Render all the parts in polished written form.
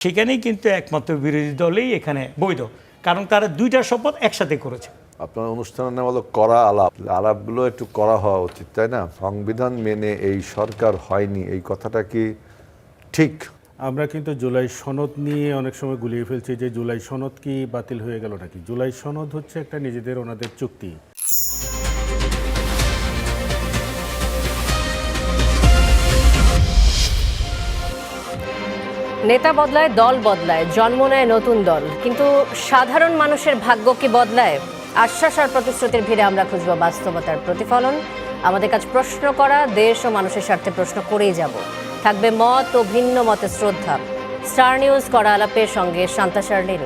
সেখানেই কিন্তু একমাত্র বিরোধী দলেই এখানে বৈধ, কারণ তারা দুইটা শপথ একসাথে করেছে। আপনার অনুষ্ঠানের নাম হলো করা আলাপ, আলাপগুলো একটু করা হওয়া উচিত, তাই না? সংবিধান মেনে এই সরকার হয়নি, এই কথাটা কি ঠিক? আমরা কিন্তু জুলাই সনদ নিয়ে অনেক সময় গুলিয়ে ফেলছি যে জুলাই সনদ কি বাতিল হয়ে গেল নাকি। জুলাই সনদ হচ্ছে একটা নিজেদের ওনাদের চুক্তি। নেতা বদলায়, দল বদলায়, জন্ম নেয় নতুন দল, কিন্তু সাধারণ মানুষের ভাগ্য কি বদলায়? আশ্বাস আর প্রতিশ্রুতির ভিড়ে আমরা খুঁজব বাস্তবতার প্রতিফলন। আমাদের কাজ প্রশ্ন করা, দেশ ও মানুষের স্বার্থে প্রশ্ন করেই যাব। থাকবে মত ও ভিন্ন মতে শ্রদ্ধা। স্টার নিউজ করা আলাপের সঙ্গে শান্তা শার্লিন।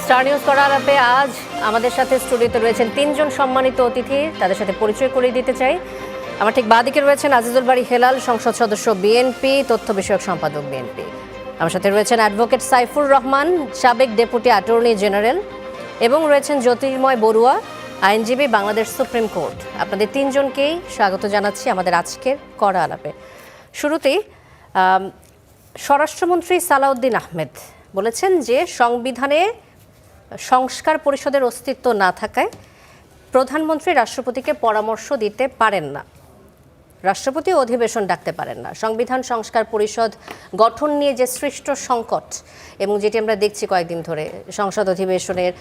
স্টার নিউজ করা আলাপে আজ আমাদের সাথে স্টুডিওতে রয়েছেন তিনজন সম্মানিত অতিথি। তাদের সাথে পরিচয় করিয়ে দিতে চাই। আমার ঠিক বাঁদিকে রয়েছেন আজিজুল বারী হেলাল, সংসদ সদস্য বিএনপি, তথ্য বিষয়ক সম্পাদক বিএনপি। আমার সাথে রয়েছেন অ্যাডভোকেট সাইফুর রহমান, সাবেক ডেপুটি অ্যাটর্নি জেনারেল, এবং রয়েছেন জ্যোতির্ময় বড়ুয়া, আইনজীবী, বাংলাদেশ সুপ্রিম কোর্ট। আপনাদের তিনজনকেই স্বাগত জানাচ্ছি আমাদের আজকের করা আলাপে। শুরুতেই স্বরাষ্ট্রমন্ত্রী সালাউদ্দিন আহমেদ বলেছেন যে সংবিধানে সংস্কার পরিষদের অস্তিত্ব না থাকায় প্রধানমন্ত্রী রাষ্ট্রপতিকে পরামর্শ দিতে পারেন না, রাষ্ট্রপতি অধিবেশন ডাকতে পারেন না। সংবিধান সংস্কার পরিষদ গঠন নিয়ে যে সৃষ্ট সংকট, এবং যেটি আমরা দেখছি কয়েকদিন ধরে সংসদ অধিবেশনের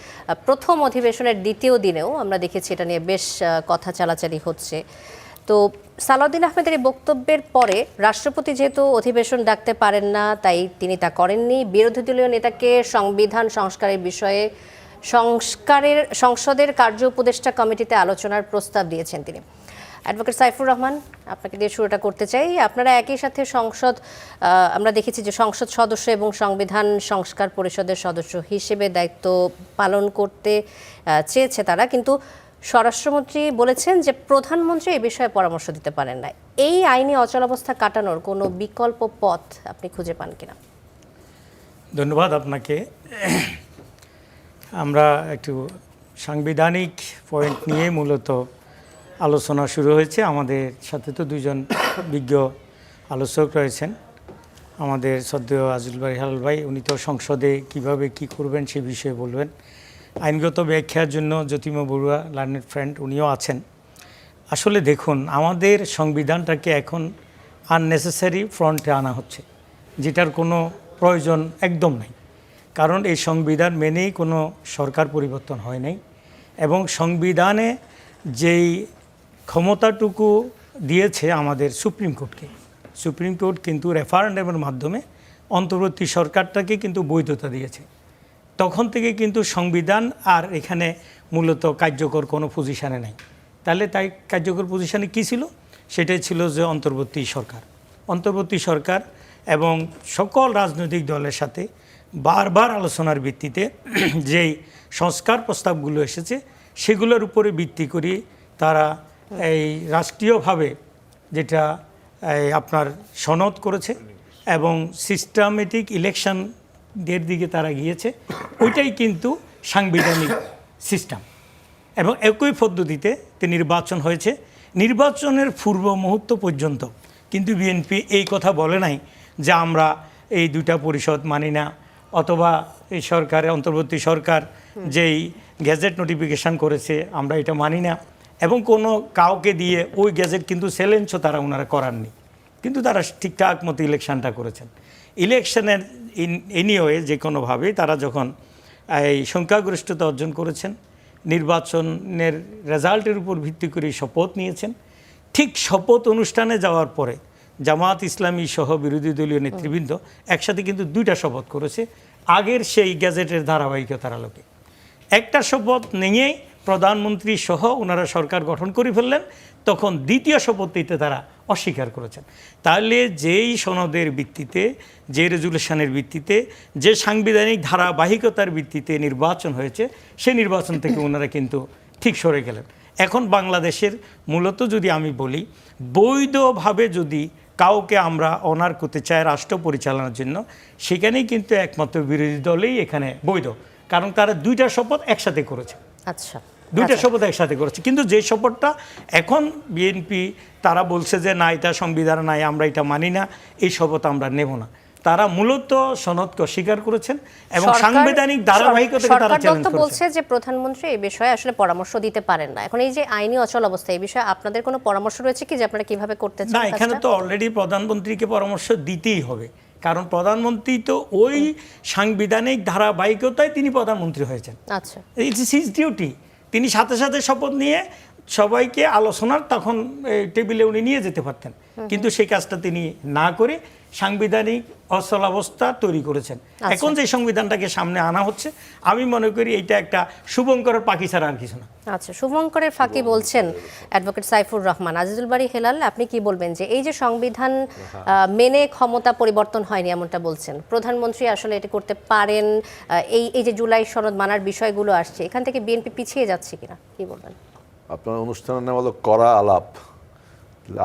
প্রথম অধিবেশনের দ্বিতীয় দিনেও আমরা দেখেছি এটা নিয়ে বেশ কথা চালাচালি হচ্ছে। তো সালাউদ্দিন আহমেদের এই বক্তব্যের পরে রাষ্ট্রপতি যেহেতু অধিবেশন ডাকতে পারেন না, তাই তিনি তা করেননি। বিরোধী দলীয় নেতাকে সংবিধান সংস্কারের বিষয়ে সংসদের কার্য উপদেষ্টা কমিটিতে আলোচনার প্রস্তাব দিয়েছেন তিনি। অ্যাডভোকেট সাইফুর রহমান, আপনাকে দিয়ে শুরুটা করতে চাই। আপনারা একই সাথে আমরা দেখেছি যে সংসদ সদস্য এবং সংবিধান সংস্কার পরিষদের সদস্য হিসেবে দায়িত্ব পালন করতে চেয়েছে তারা, কিন্তু স্বরাষ্ট্রমন্ত্রী বলেছেন যে প্রধানমন্ত্রী এই বিষয়ে পরামর্শ দিতে পারেন না। এই আইনি অচলাবস্থা কাটানোর কোনো বিকল্প পথ আপনি খুঁজে পান কিনা? ধন্যবাদ আপনাকে। আমরা একটু সাংবিধানিক পয়েন্ট নিয়ে মূলত আলোচনা শুরু হয়েছে। আমাদের সাথে তো দুজন বিজ্ঞ আলোচক রয়েছেন। আমাদের শ্রদ্ধেয় আজিজুল বারী হেলাল ভাই, উনি তো সংসদে কিভাবে কি করবেন সে বিষয়ে বলবেন। আইনগত ব্যাখ্যার জন্য জ্যোতির্ময় বড়ুয়া, লার্নেড ফ্রেন্ড, উনিও আছেন। আসলে দেখুন, আমাদের সংবিধানটাকে এখন আননেসেসারি ফ্রন্টে আনা হচ্ছে, যেটার কোনো প্রয়োজন একদম নাই। কারণ এই সংবিধান মেনেই কোনো সরকার পরিবর্তন হয় নাই, এবং সংবিধানে যেই ক্ষমতাটুকু দিয়েছে আমাদের সুপ্রিম কোর্টকে, সুপ্রিম কোর্ট কিন্তু রেফারেন্ডামের মাধ্যমে অন্তর্বর্তী সরকারটাকে কিন্তু বৈধতা দিয়েছে। তখন থেকে কিন্তু সংবিধান আর এখানে মূলত কার্যকর কোনো পজিশানে নাই। তাহলে তাই কার্যকর পজিশানে কী ছিল? সেটাই ছিল যে অন্তর্বর্তী সরকার। অন্তর্বর্তী সরকার এবং সকল রাজনৈতিক দলের সাথে বারবার আলোচনার ভিত্তিতে যেই সংস্কার প্রস্তাবগুলো এসেছে সেগুলোর উপরে ভিত্তি করে তারা এই রাষ্ট্রীয়ভাবে যেটা আপনার সনদ করেছে এবং সিস্টেমেটিক ইলেকশনের দিকে তারা গিয়েছে, ওইটাই কিন্তু সাংবিধানিক সিস্টেম। এবং একই পদ্ধতিতে নির্বাচন হয়েছে। নির্বাচনের পূর্ব মুহূর্ত পর্যন্ত কিন্তু বিএনপি এই কথা বলে নাই যে আমরা এই দুটা পরিষদ মানি না, অথবা এই সরকারের অন্তর্বর্তী সরকার যেই গ্যাজেট নোটিফিকেশান করেছে আমরা এটা মানি না। এবং কোনো কাউকে দিয়ে ওই গ্যাজেট কিন্তু চ্যালেঞ্জও ওনারা করাননি, কিন্তু তারা ঠিকঠাক মতো ইলেকশানটা করেছেন। ইলেকশনের এনিওয়ে যে কোনোভাবে তারা যখন এই সংখ্যাগরিষ্ঠতা অর্জন করেছেন, নির্বাচনের রেজাল্টের উপর ভিত্তি করে শপথ নিয়েছেন। ঠিক শপথ অনুষ্ঠানে যাওয়ার পরে জামাত ইসলামী সহ বিরোধী দলীয় নেতৃবৃন্দ একসাথে কিন্তু দুইটা শপথ করেছে আগের সেই গ্যাজেটের ধারাবাহিকতার আলোকে। একটা শপথ নিয়েই প্রধানমন্ত্রী সহ ওনারা সরকার গঠন করে ফেললেন, তখন দ্বিতীয় শপথটিতে তারা অস্বীকার করেছেন। তাহলে যেই সনদের ভিত্তিতে, যে রেজুলেশনের ভিত্তিতে, যে সাংবিধানিক ধারাবাহিকতার ভিত্তিতে নির্বাচন হয়েছে, সেই নির্বাচন থেকে ওনারা কিন্তু ঠিক সরে গেলেন। এখন বাংলাদেশের মূলত যদি আমি বলি, বৈধভাবে যদি কাউকে আমরা অনার করতে চাই রাষ্ট্র পরিচালনার জন্য, সেখানেই কিন্তু একমাত্র বিরোধী দলেই এখানে বৈধ, কারণ তারা দুইটা শপথ একসাথে করেছে। আচ্ছা, দুইটা শপথ একসাথে করেছে, কিন্তু যে শপথটা এখন বিএনপি তারা বলছে যে না, এটা সংবিধান নাই, আমরা এটা মানি না, এই শপথ আমরা নেব না। তারা মূলত সনদকে অস্বীকার করেছেন এবং সাংবিধানিক ধারাবাহিকতাকে তারা সরকার চ্যালেঞ্জ তো করেছেন। বলছে যে প্রধানমন্ত্রী এই বিষয়ে আসলে পরামর্শ দিতে পারেন না। এখন এই যে আইনি অচল অবস্থা, এই বিষয়ে আপনাদের কোনো পরামর্শ রয়েছে কি যে আপনারা কিভাবে করতে চান? না, এখানে তো অলরেডি প্রধানমন্ত্রীকে পরামর্শ দিতেই হবে, কারণ প্রধানমন্ত্রী তো ওই সাংবিধানিক ধারাবাহিকতায় তিনি প্রধানমন্ত্রী হয়েছেন। আচ্ছা, ইটস হিজ ডিউটি। তিনি সাথে সাথে শপথ নিয়ে সবাইকে আলোচনার তখন টেবিলে উনি নিয়ে যেতে পারতেন, কিন্তু সেই কাজটা তিনি না করে সাংবিধানিক অচলাবস্থা তৈরি করেছেন। এখন যে সংবিধানটাকে সামনে আনা হচ্ছে, আমি মনে করি এইটা একটা শুভঙ্করের পাখি ছাড়া আর কিছু না। আচ্ছা, শুভঙ্করের ফাঁকি বলছেন অ্যাডভোকেট সাইফুর রহমান। আজিজুল বারী হেলাল, আপনি কি বলবেন যে এই যে সংবিধান মেনে ক্ষমতা পরিবর্তন হয়নি এমনটা বলছেন, প্রধানমন্ত্রী আসলে এটি করতে পারেন, এই যে জুলাই সনদ মানার বিষয়গুলো আসছে, এখান থেকে বিএনপি পিছিয়ে যাচ্ছে কিনা, কি বলবেন? আপনার অনুষ্ঠানের নাম হলো করা আলাপ,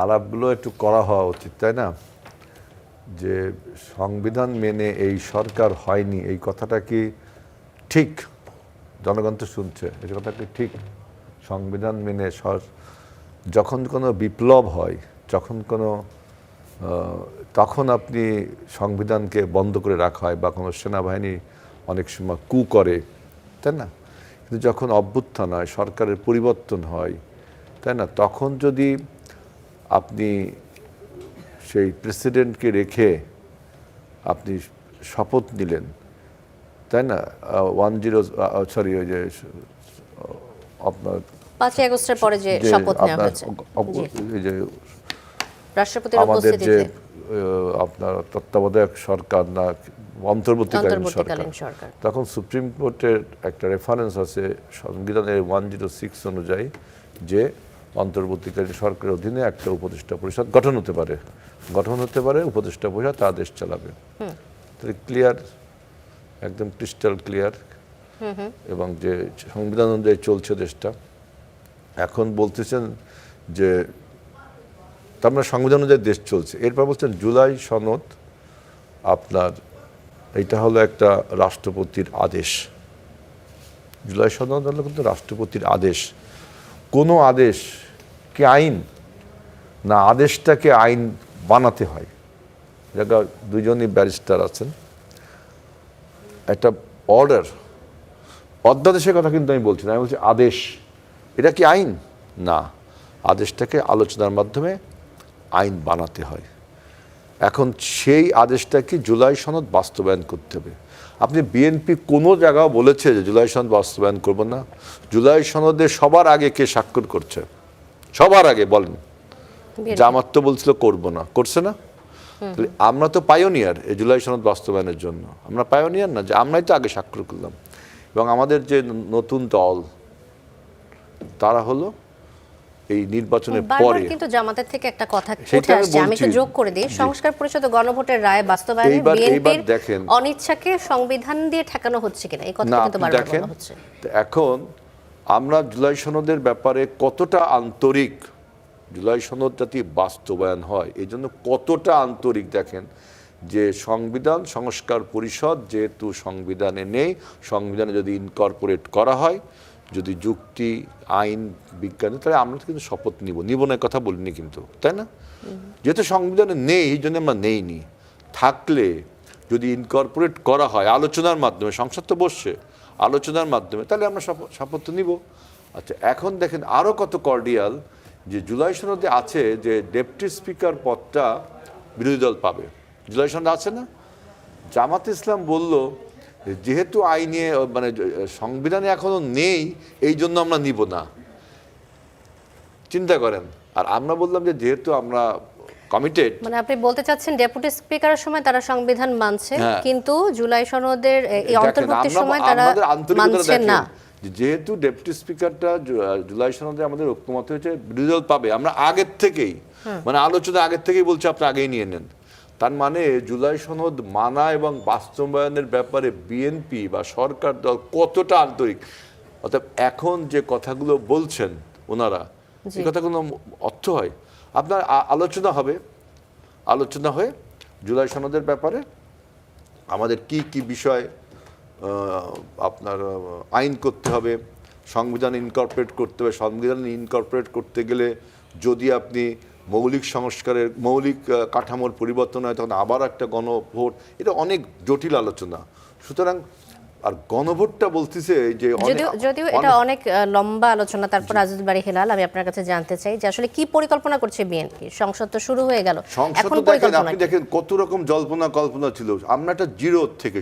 আলাপগুলো একটু করা হওয়া উচিত, তাই না? যে সংবিধান মেনে এই সরকার হয়নি, এই কথাটা কি ঠিক? জনগণ তো শুনছে, এই কথা কি ঠিক? সংবিধান মেনে যখন কোনো বিপ্লব হয়, যখন কোনো তখন আপনি সংবিধানকে বন্ধ করে রাখা হয়, বা কোনো সেনাবাহিনী অনেক সময় কু করে, তাই না? কিন্তু যখন অভ্যুত্থান হয়, সরকারের পরিবর্তন হয়, তাই না, তখন যদি আপনি সেই প্রেসিডেন্টকে রেখে আপনি শপথ নিলেন, তাই না, 10 ওই যে আপনার 5ই আগস্টের পরে যে শপথ নেওয়া হয়েছে এই যে রাষ্ট্রপতির আমাদের যে উপস্থিতিতে, আপনার তত্ত্বাবধায়ক সরকার না অন্তর্বর্তীকালীন অন্তর্বর্তীকালীন সরকার, সরকার, তখন সুপ্রিম কোর্টের একটা রেফারেন্স আছে সংবিধানের 106 অনুযায়ী যে অন্তর্বর্তীকালীন সরকারের অধীনে একটা উপদেষ্টা পরিষদ গঠন হতে পারে, উপদেষ্টা পরিষদ তারা দেশ চালাবে। তাহলে ক্লিয়ার, একদম ক্রিস্টাল ক্লিয়ার, এবং যে সংবিধান অনুযায়ী চলছে দেশটা। এখন বলতেছেন যে তার মানে সংবিধান অনুযায়ী দেশ চলছে, এরপর বলছেন জুলাই সনদ আপনার এইটা হলো একটা রাষ্ট্রপতির আদেশ। জুলাই সনদ হলো কিন্তু রাষ্ট্রপতির আদেশ। কোনো আদেশ কি আইন? না, আদেশটাকে আইন বানাতে হয়। জায়গা দুজনই ব্যারিস্টার আছেন। একটা অধ্যাদেশের কথা কিন্তু আমি বলছি না, আমি বলছি আদেশ। এটা কি আইন? না, আদেশটাকে আলোচনার মাধ্যমে আইন বানাতে হয়। এখন সেই আদেশটাকে জুলাই সনদ বাস্তবায়ন করতে হবে। আপনি বিএনপি কোনো জায়গাও বলেছে যে জুলাই সনদ বাস্তবায়ন করব না? জুলাই সনদে সবার আগে কে স্বাক্ষর করছে? সবার আগে বলেন। জামাত তো বলছিল করব না, করছে না? আমরা তো পায়োনিয়ার এই জুলাই সনদ বাস্তবায়নের জন্য। আমরা পায়োনিয়ার না যে আমরাই তো আগে স্বাক্ষর করলাম। এবং আমাদের যে নতুন দল তারা হলো এই নির্বাচনের পরে, কিন্তু জামাতের থেকে একটা কথা উঠে আসছে, আমি একটু যোগ করে দিই, সংস্কার পরিষদ ও গণভোটের রায় বাস্তবায়নে বিএনপির অনিচ্ছাকে সংবিধান দিয়ে ঠেকানো হচ্ছে কিনা, এই কথা কিন্তু বারবার বলা হচ্ছে। এখন আমরা জুলাই সনদের ব্যাপারে কতটা আন্তরিক, জুলাই সনদ যাতে বাস্তবায়ন হয় এই জন্য কতটা আন্তরিক দেখেন, যে সংবিধান সংস্কার পরিষদ যেহেতু সংবিধানে নেই, সংবিধানে যদি ইনকর্পোরেট করা হয়, যদি যুক্তি আইন বিজ্ঞানে, তাহলে আমরা কিন্তু শপথ নিব না কথা বলিনি কিন্তু, তাই না? যেহেতু সংবিধানে নেই এই জন্য আমরা নেইনি। থাকলে যদি ইনকর্পোরেট করা হয় আলোচনার মাধ্যমে, সংসদ তো বসছে, আলোচনার মাধ্যমে, তাহলে আমরা শপথ নিব। আচ্ছা, এখন দেখেন আরও কত কর্ডিয়াল যে জুলাই সনদে আছে যে ডেপুটি স্পিকার পদটা বিরোধী দল পাবে। জুলাই সনদে আছে না? জামাত ইসলাম বলল যেহেতু আইনে মানে সংবিধানে এখনো নেই এই জন্য আমরা নিব না। চিন্তা করেন। আর আমরা বললাম যে যেহেতু আমরা কমিটেড, মানে আপনি বলতে চাচ্ছেন ডেপুটি স্পিকারের সময় তারা সংবিধান মানছে, কিন্তু জুলাই সনদের এই অন্তর্ভুক্তির সময় তারা মানছে না। যেহেতু ডেপুটি স্পিকারটা জুলাই সনদে আমাদের ঐক্যমত হয়েছে বিরোধী দল পাবে, আমরা আগের থেকেই মানে আলোচনা আগের থেকেই বলছি আপনি আগেই নিয়ে নেন। তার মানে জুলাই সনদ মানা এবং বাস্তবায়নের ব্যাপারে বিএনপি বা সরকার দল কতটা আন্তরিক। অর্থাৎ এখন যে কথাগুলো বলছেন ওনারা, এই কথাগুলো অর্থ হয়। আপনার আলোচনা হবে, আলোচনা হয়ে জুলাই সনদের ব্যাপারে আমাদের কি কি বিষয় আপনার আইন করতে হবে, সংবিধান ইনকর্পোরেট করতে হবে। সংবিধান ইনকর্পোরেট করতে গেলে যদি আপনি মৌলিক সংস্কারের মৌলিক কাঠামোর পরিবর্তন হয় তখন আবার একটা গণভোট, এটা অনেক জটিল আলোচনা। সুতরাং আর গণভোটটা বলতেছে যে যদিও এটা অনেক লম্বা আলোচনা। তারপর আজিজ বাড়ি হেলাল, আমি আপনার কাছে জানতে চাই যে আসলে কি পরিকল্পনা করছে বিএনপি? সংসদ তো শুরু হয়ে গেল, সংসদ এখন তো দেখেন, পরিকল্পনা আপনি কি? দেখেন কত রকম জল্পনা কল্পনা ছিল। আমরা একটা জিরো থেকে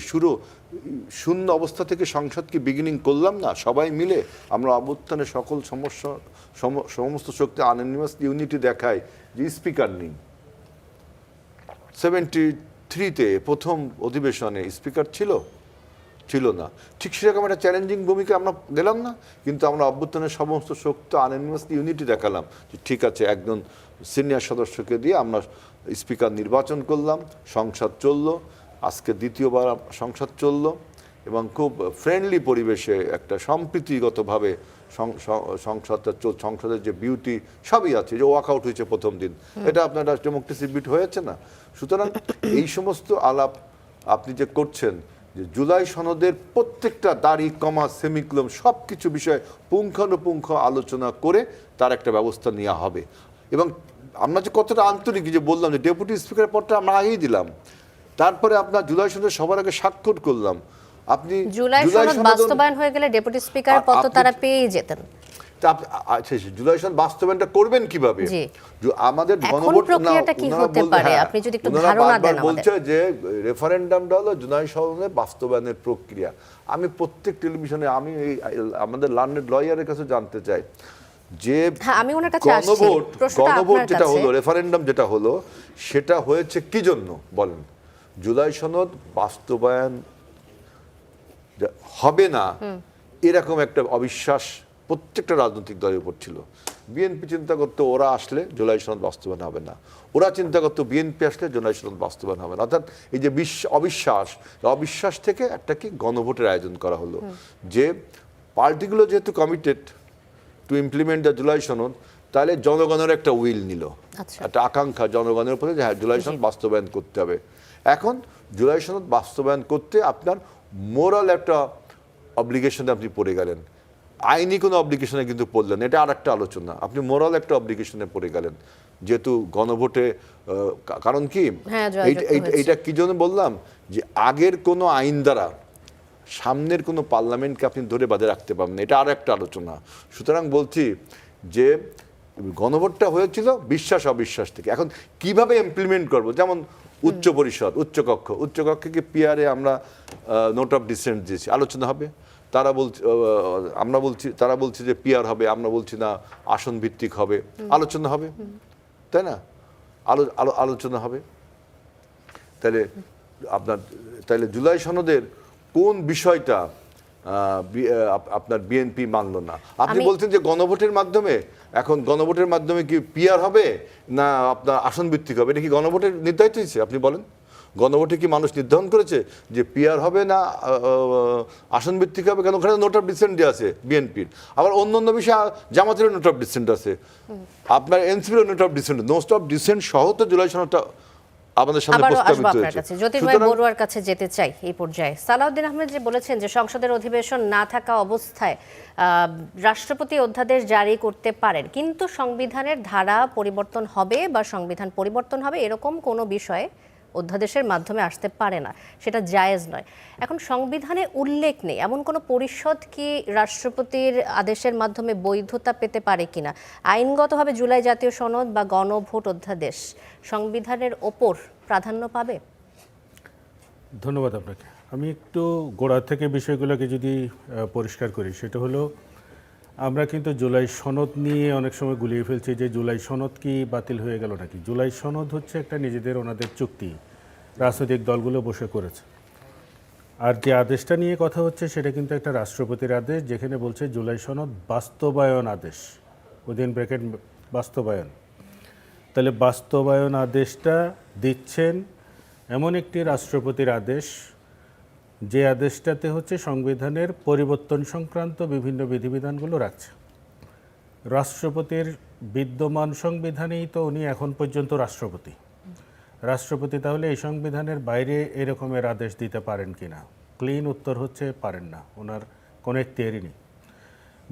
শূন্য অবস্থা থেকে সংসদকে বিগিনিং করলাম না সবাই মিলে। আমরা অভ্যুত্থানে সকল সমস্ত শক্তি আননিমাস ইউনিটি দেখায় যে স্পিকার নেই। 73-তে প্রথম অধিবেশনে স্পিকার ছিল না। ঠিক সেরকম একটা চ্যালেঞ্জিং ভূমিকা আমরা গেলাম না, কিন্তু আমরা অভ্যুত্থানের সমস্ত শক্তি আননিমাস ইউনিটি দেখালাম যে ঠিক আছে, একজন সিনিয়র সদস্যকে দিয়ে আমরা স্পিকার নির্বাচন করলাম, সংসদ চললো। আজকে দ্বিতীয়বার সংসদ চললো এবং খুব ফ্রেন্ডলি পরিবেশে একটা সম্প্রীতিগতভাবে সংসদের যে বিউটি সবই আছে, যে ওয়াকআউট হয়েছে প্রথম দিন, এটা আপনার ডেমোক্রেসি বিট হয়েছে না। সুতরাং এই সমস্ত আলাপ আপনি যে করছেন, যে জুলাই সনদের প্রত্যেকটা দাড়ি কমা সেমিক্লোম সব কিছু বিষয়ে পুঙ্খানুপুঙ্খ আলোচনা করে তার একটা ব্যবস্থা নেওয়া হবে। এবং আমরা যে কতটা আন্তরিক, যে বললাম যে ডেপুটি স্পিকারের পদটা আমরা আগেই দিলাম, তারপরে আপনার জুলাই সনদের সবার আগে স্বাক্ষর করলাম। আপনি জুলাই সনদ বাস্তবায়ন হয়ে গেলে ডেপুটি স্পিকারের পদ তো তারা পেয়েই যেতেন। আচ্ছা, জুলাই সনদ বাস্তবায়নটা করবেন কিভাবে? আমাদের গণভোট প্রক্রিয়াটা কি হতে পারে আপনি যদি একটু ধারণা দেন আমাদের। বলছে যে রেফারেন্ডামটা হলো জুলাই সনদের বাস্তবায়নের প্রক্রিয়া। আমি প্রত্যেক টেলিভিশনে আমি আমাদের লার্নেড লয়ারের কাছে জানতে চাই যে আমি ওনার কাছে আসছি, গণভোট যেটা হলো, রেফারেন্ডাম যেটা হলো, সেটা হয়েছে কি জন্য বলেন? জুলাই সনদ বাস্তবায়ন হবে না এরকম একটা অবিশ্বাস প্রত্যেকটা রাজনৈতিক দলের উপর ছিল। বিএনপি চিন্তা করতো ওরা আসলে জুলাই সনদ বাস্তবায়ন হবে না, ওরা চিন্তা করতো বিএনপি আসলে জুলাই সনদ বাস্তবায়ন হবে না। অর্থাৎ এই যে অবিশ্বাস থেকে একটা কি গণভোটের আয়োজন করা হলো, যে পার্টিগুলো যেহেতু committed to implement the July সনদ, তাহলে জনগণের একটা উইল নিল, একটা আকাঙ্ক্ষা জনগণের উপরে যে হ্যাঁ জুলাই সনদ বাস্তবায়ন করতে হবে। এখন জুলাই সনদ বাস্তবায়ন করতে আপনার মোরাল একটা অব্লিগেশনে আপনি পড়ে গেলেন, আইনি কোনো অব্লিগেশনে কিন্তু পড়লেন, এটা আর একটা আলোচনা। আপনি মোরাল একটা অব্লিগেশনে পড়ে গেলেন যেহেতু গণভোটে। কারণ কি এইটা কি জন্য বললাম, যে আগের কোনো আইন দ্বারা সামনের কোনো পার্লামেন্টকে আপনি ধরে বাঁধে রাখতে পারবেন না, এটা আর একটা আলোচনা। সুতরাং বলছি যে গণভোটটা হয়েছিল বিশ্বাস অবিশ্বাস থেকে। এখন কিভাবে ইমপ্লিমেন্ট করব, যেমন উচ্চ পরিষদ, উচ্চকক্ষে কি পিআরে আমরা নোট অফ ডিসেন্ট দিয়েছি, আলোচনা হবে। তারা বলছি যে পিআর হবে, আমরা বলছি না আসন ভিত্তিক হবে, আলোচনা হবে, তাই না? আলোচনা হবে। তাহলে জুলাই সনদের কোন বিষয়টা আপনার বিএনপি মানল না? আপনি বলছেন যে গণভোটের মাধ্যমে, এখন গণভোটের মাধ্যমে কি পিআর হবে না আপনার আসন ভিত্তিক হবে, এটা কি গণভোটের নির্ধারিত হয়েছে? আপনি বলেন, গণভোটে কি মানুষ নির্ধারণ করেছে যে পিআর হবে না আসন ভিত্তিক হবে? কেন ওখানে নোট অফ ডিসেন্ট আছে বিএনপির, আবার অন্য বিষয়ে জামাতের নোট অফ ডিসেন্ট আছে, আপনার এনসিপির note of dissent, note of dissent সহ তো জুলাই সনদটা আমাদের সামনে প্রস্তাবিত হয়েছে। জ্যোতির্ময় বড়ুয়ার কাছে যেতে চাই এই পর্যায়ে। সালাউদ্দিন আহমেদ যে বলেছেন যে সংসদের অধিবেশন না থাকা অবস্থায় রাষ্ট্রপতি অধ্যাদেশ জারি করতে পারেন, কিন্তু সংবিধানের ধারা পরিবর্তন হবে বা সংবিধান পরিবর্তন হবে এরকম কোনো বিষয়ে অধ্যাদেশের মাধ্যমে আসতে পারে না, সেটা জায়েজ নয়। এখন সংবিধানে উল্লেখ নেই এমন কোনো পরিষদ কি রাষ্ট্রপতির আদেশের মাধ্যমে বৈধতা পেতে পারে কিনা? আইনগতভাবে জুলাই জাতীয় সনদ বা গণভোট অধ্যাদেশ সংবিধানের ওপর প্রাধান্য পাবে? ধন্যবাদ আপনাকে। আমি একটু গোড়া থেকে বিষয়গুলোকে যদি পরিষ্কার করি, সেটা হলো আমরা কিন্তু জুলাই সনদ নিয়ে অনেক সময় গুলিয়ে ফেলছি যে জুলাই সনদ কি বাতিল হয়ে গেল নাকি। জুলাই সনদ হচ্ছে একটা নিজেদের ওনাদের চুক্তি, রাজনৈতিক দলগুলো বসে করেছে। আর যে আদেশটা নিয়ে কথা হচ্ছে সেটা কিন্তু একটা রাষ্ট্রপতির আদেশ, যেখানে বলছে জুলাই সনদ বাস্তবায়ন আদেশ, উইদিন ব্র্যাকেট বাস্তবায়ন। তাহলে বাস্তবায়ন আদেশটা দিচ্ছেন এমন একটি রাষ্ট্রপতির আদেশ, যে আদেশটাতে হচ্ছে সংবিধানের পরিবর্তন সংক্রান্ত বিভিন্ন বিধিবিধানগুলো রাখছে। রাষ্ট্রপতির বিদ্যমান সংবিধানেই তো উনি এখন পর্যন্ত রাষ্ট্রপতি। রাষ্ট্রপতি তাহলে এই সংবিধানের বাইরে এরকমের আদেশ দিতে পারেন কিনা? ক্লিন উত্তর হচ্ছে পারেন না, ওনার কোনো এখতিয়ারই নেই।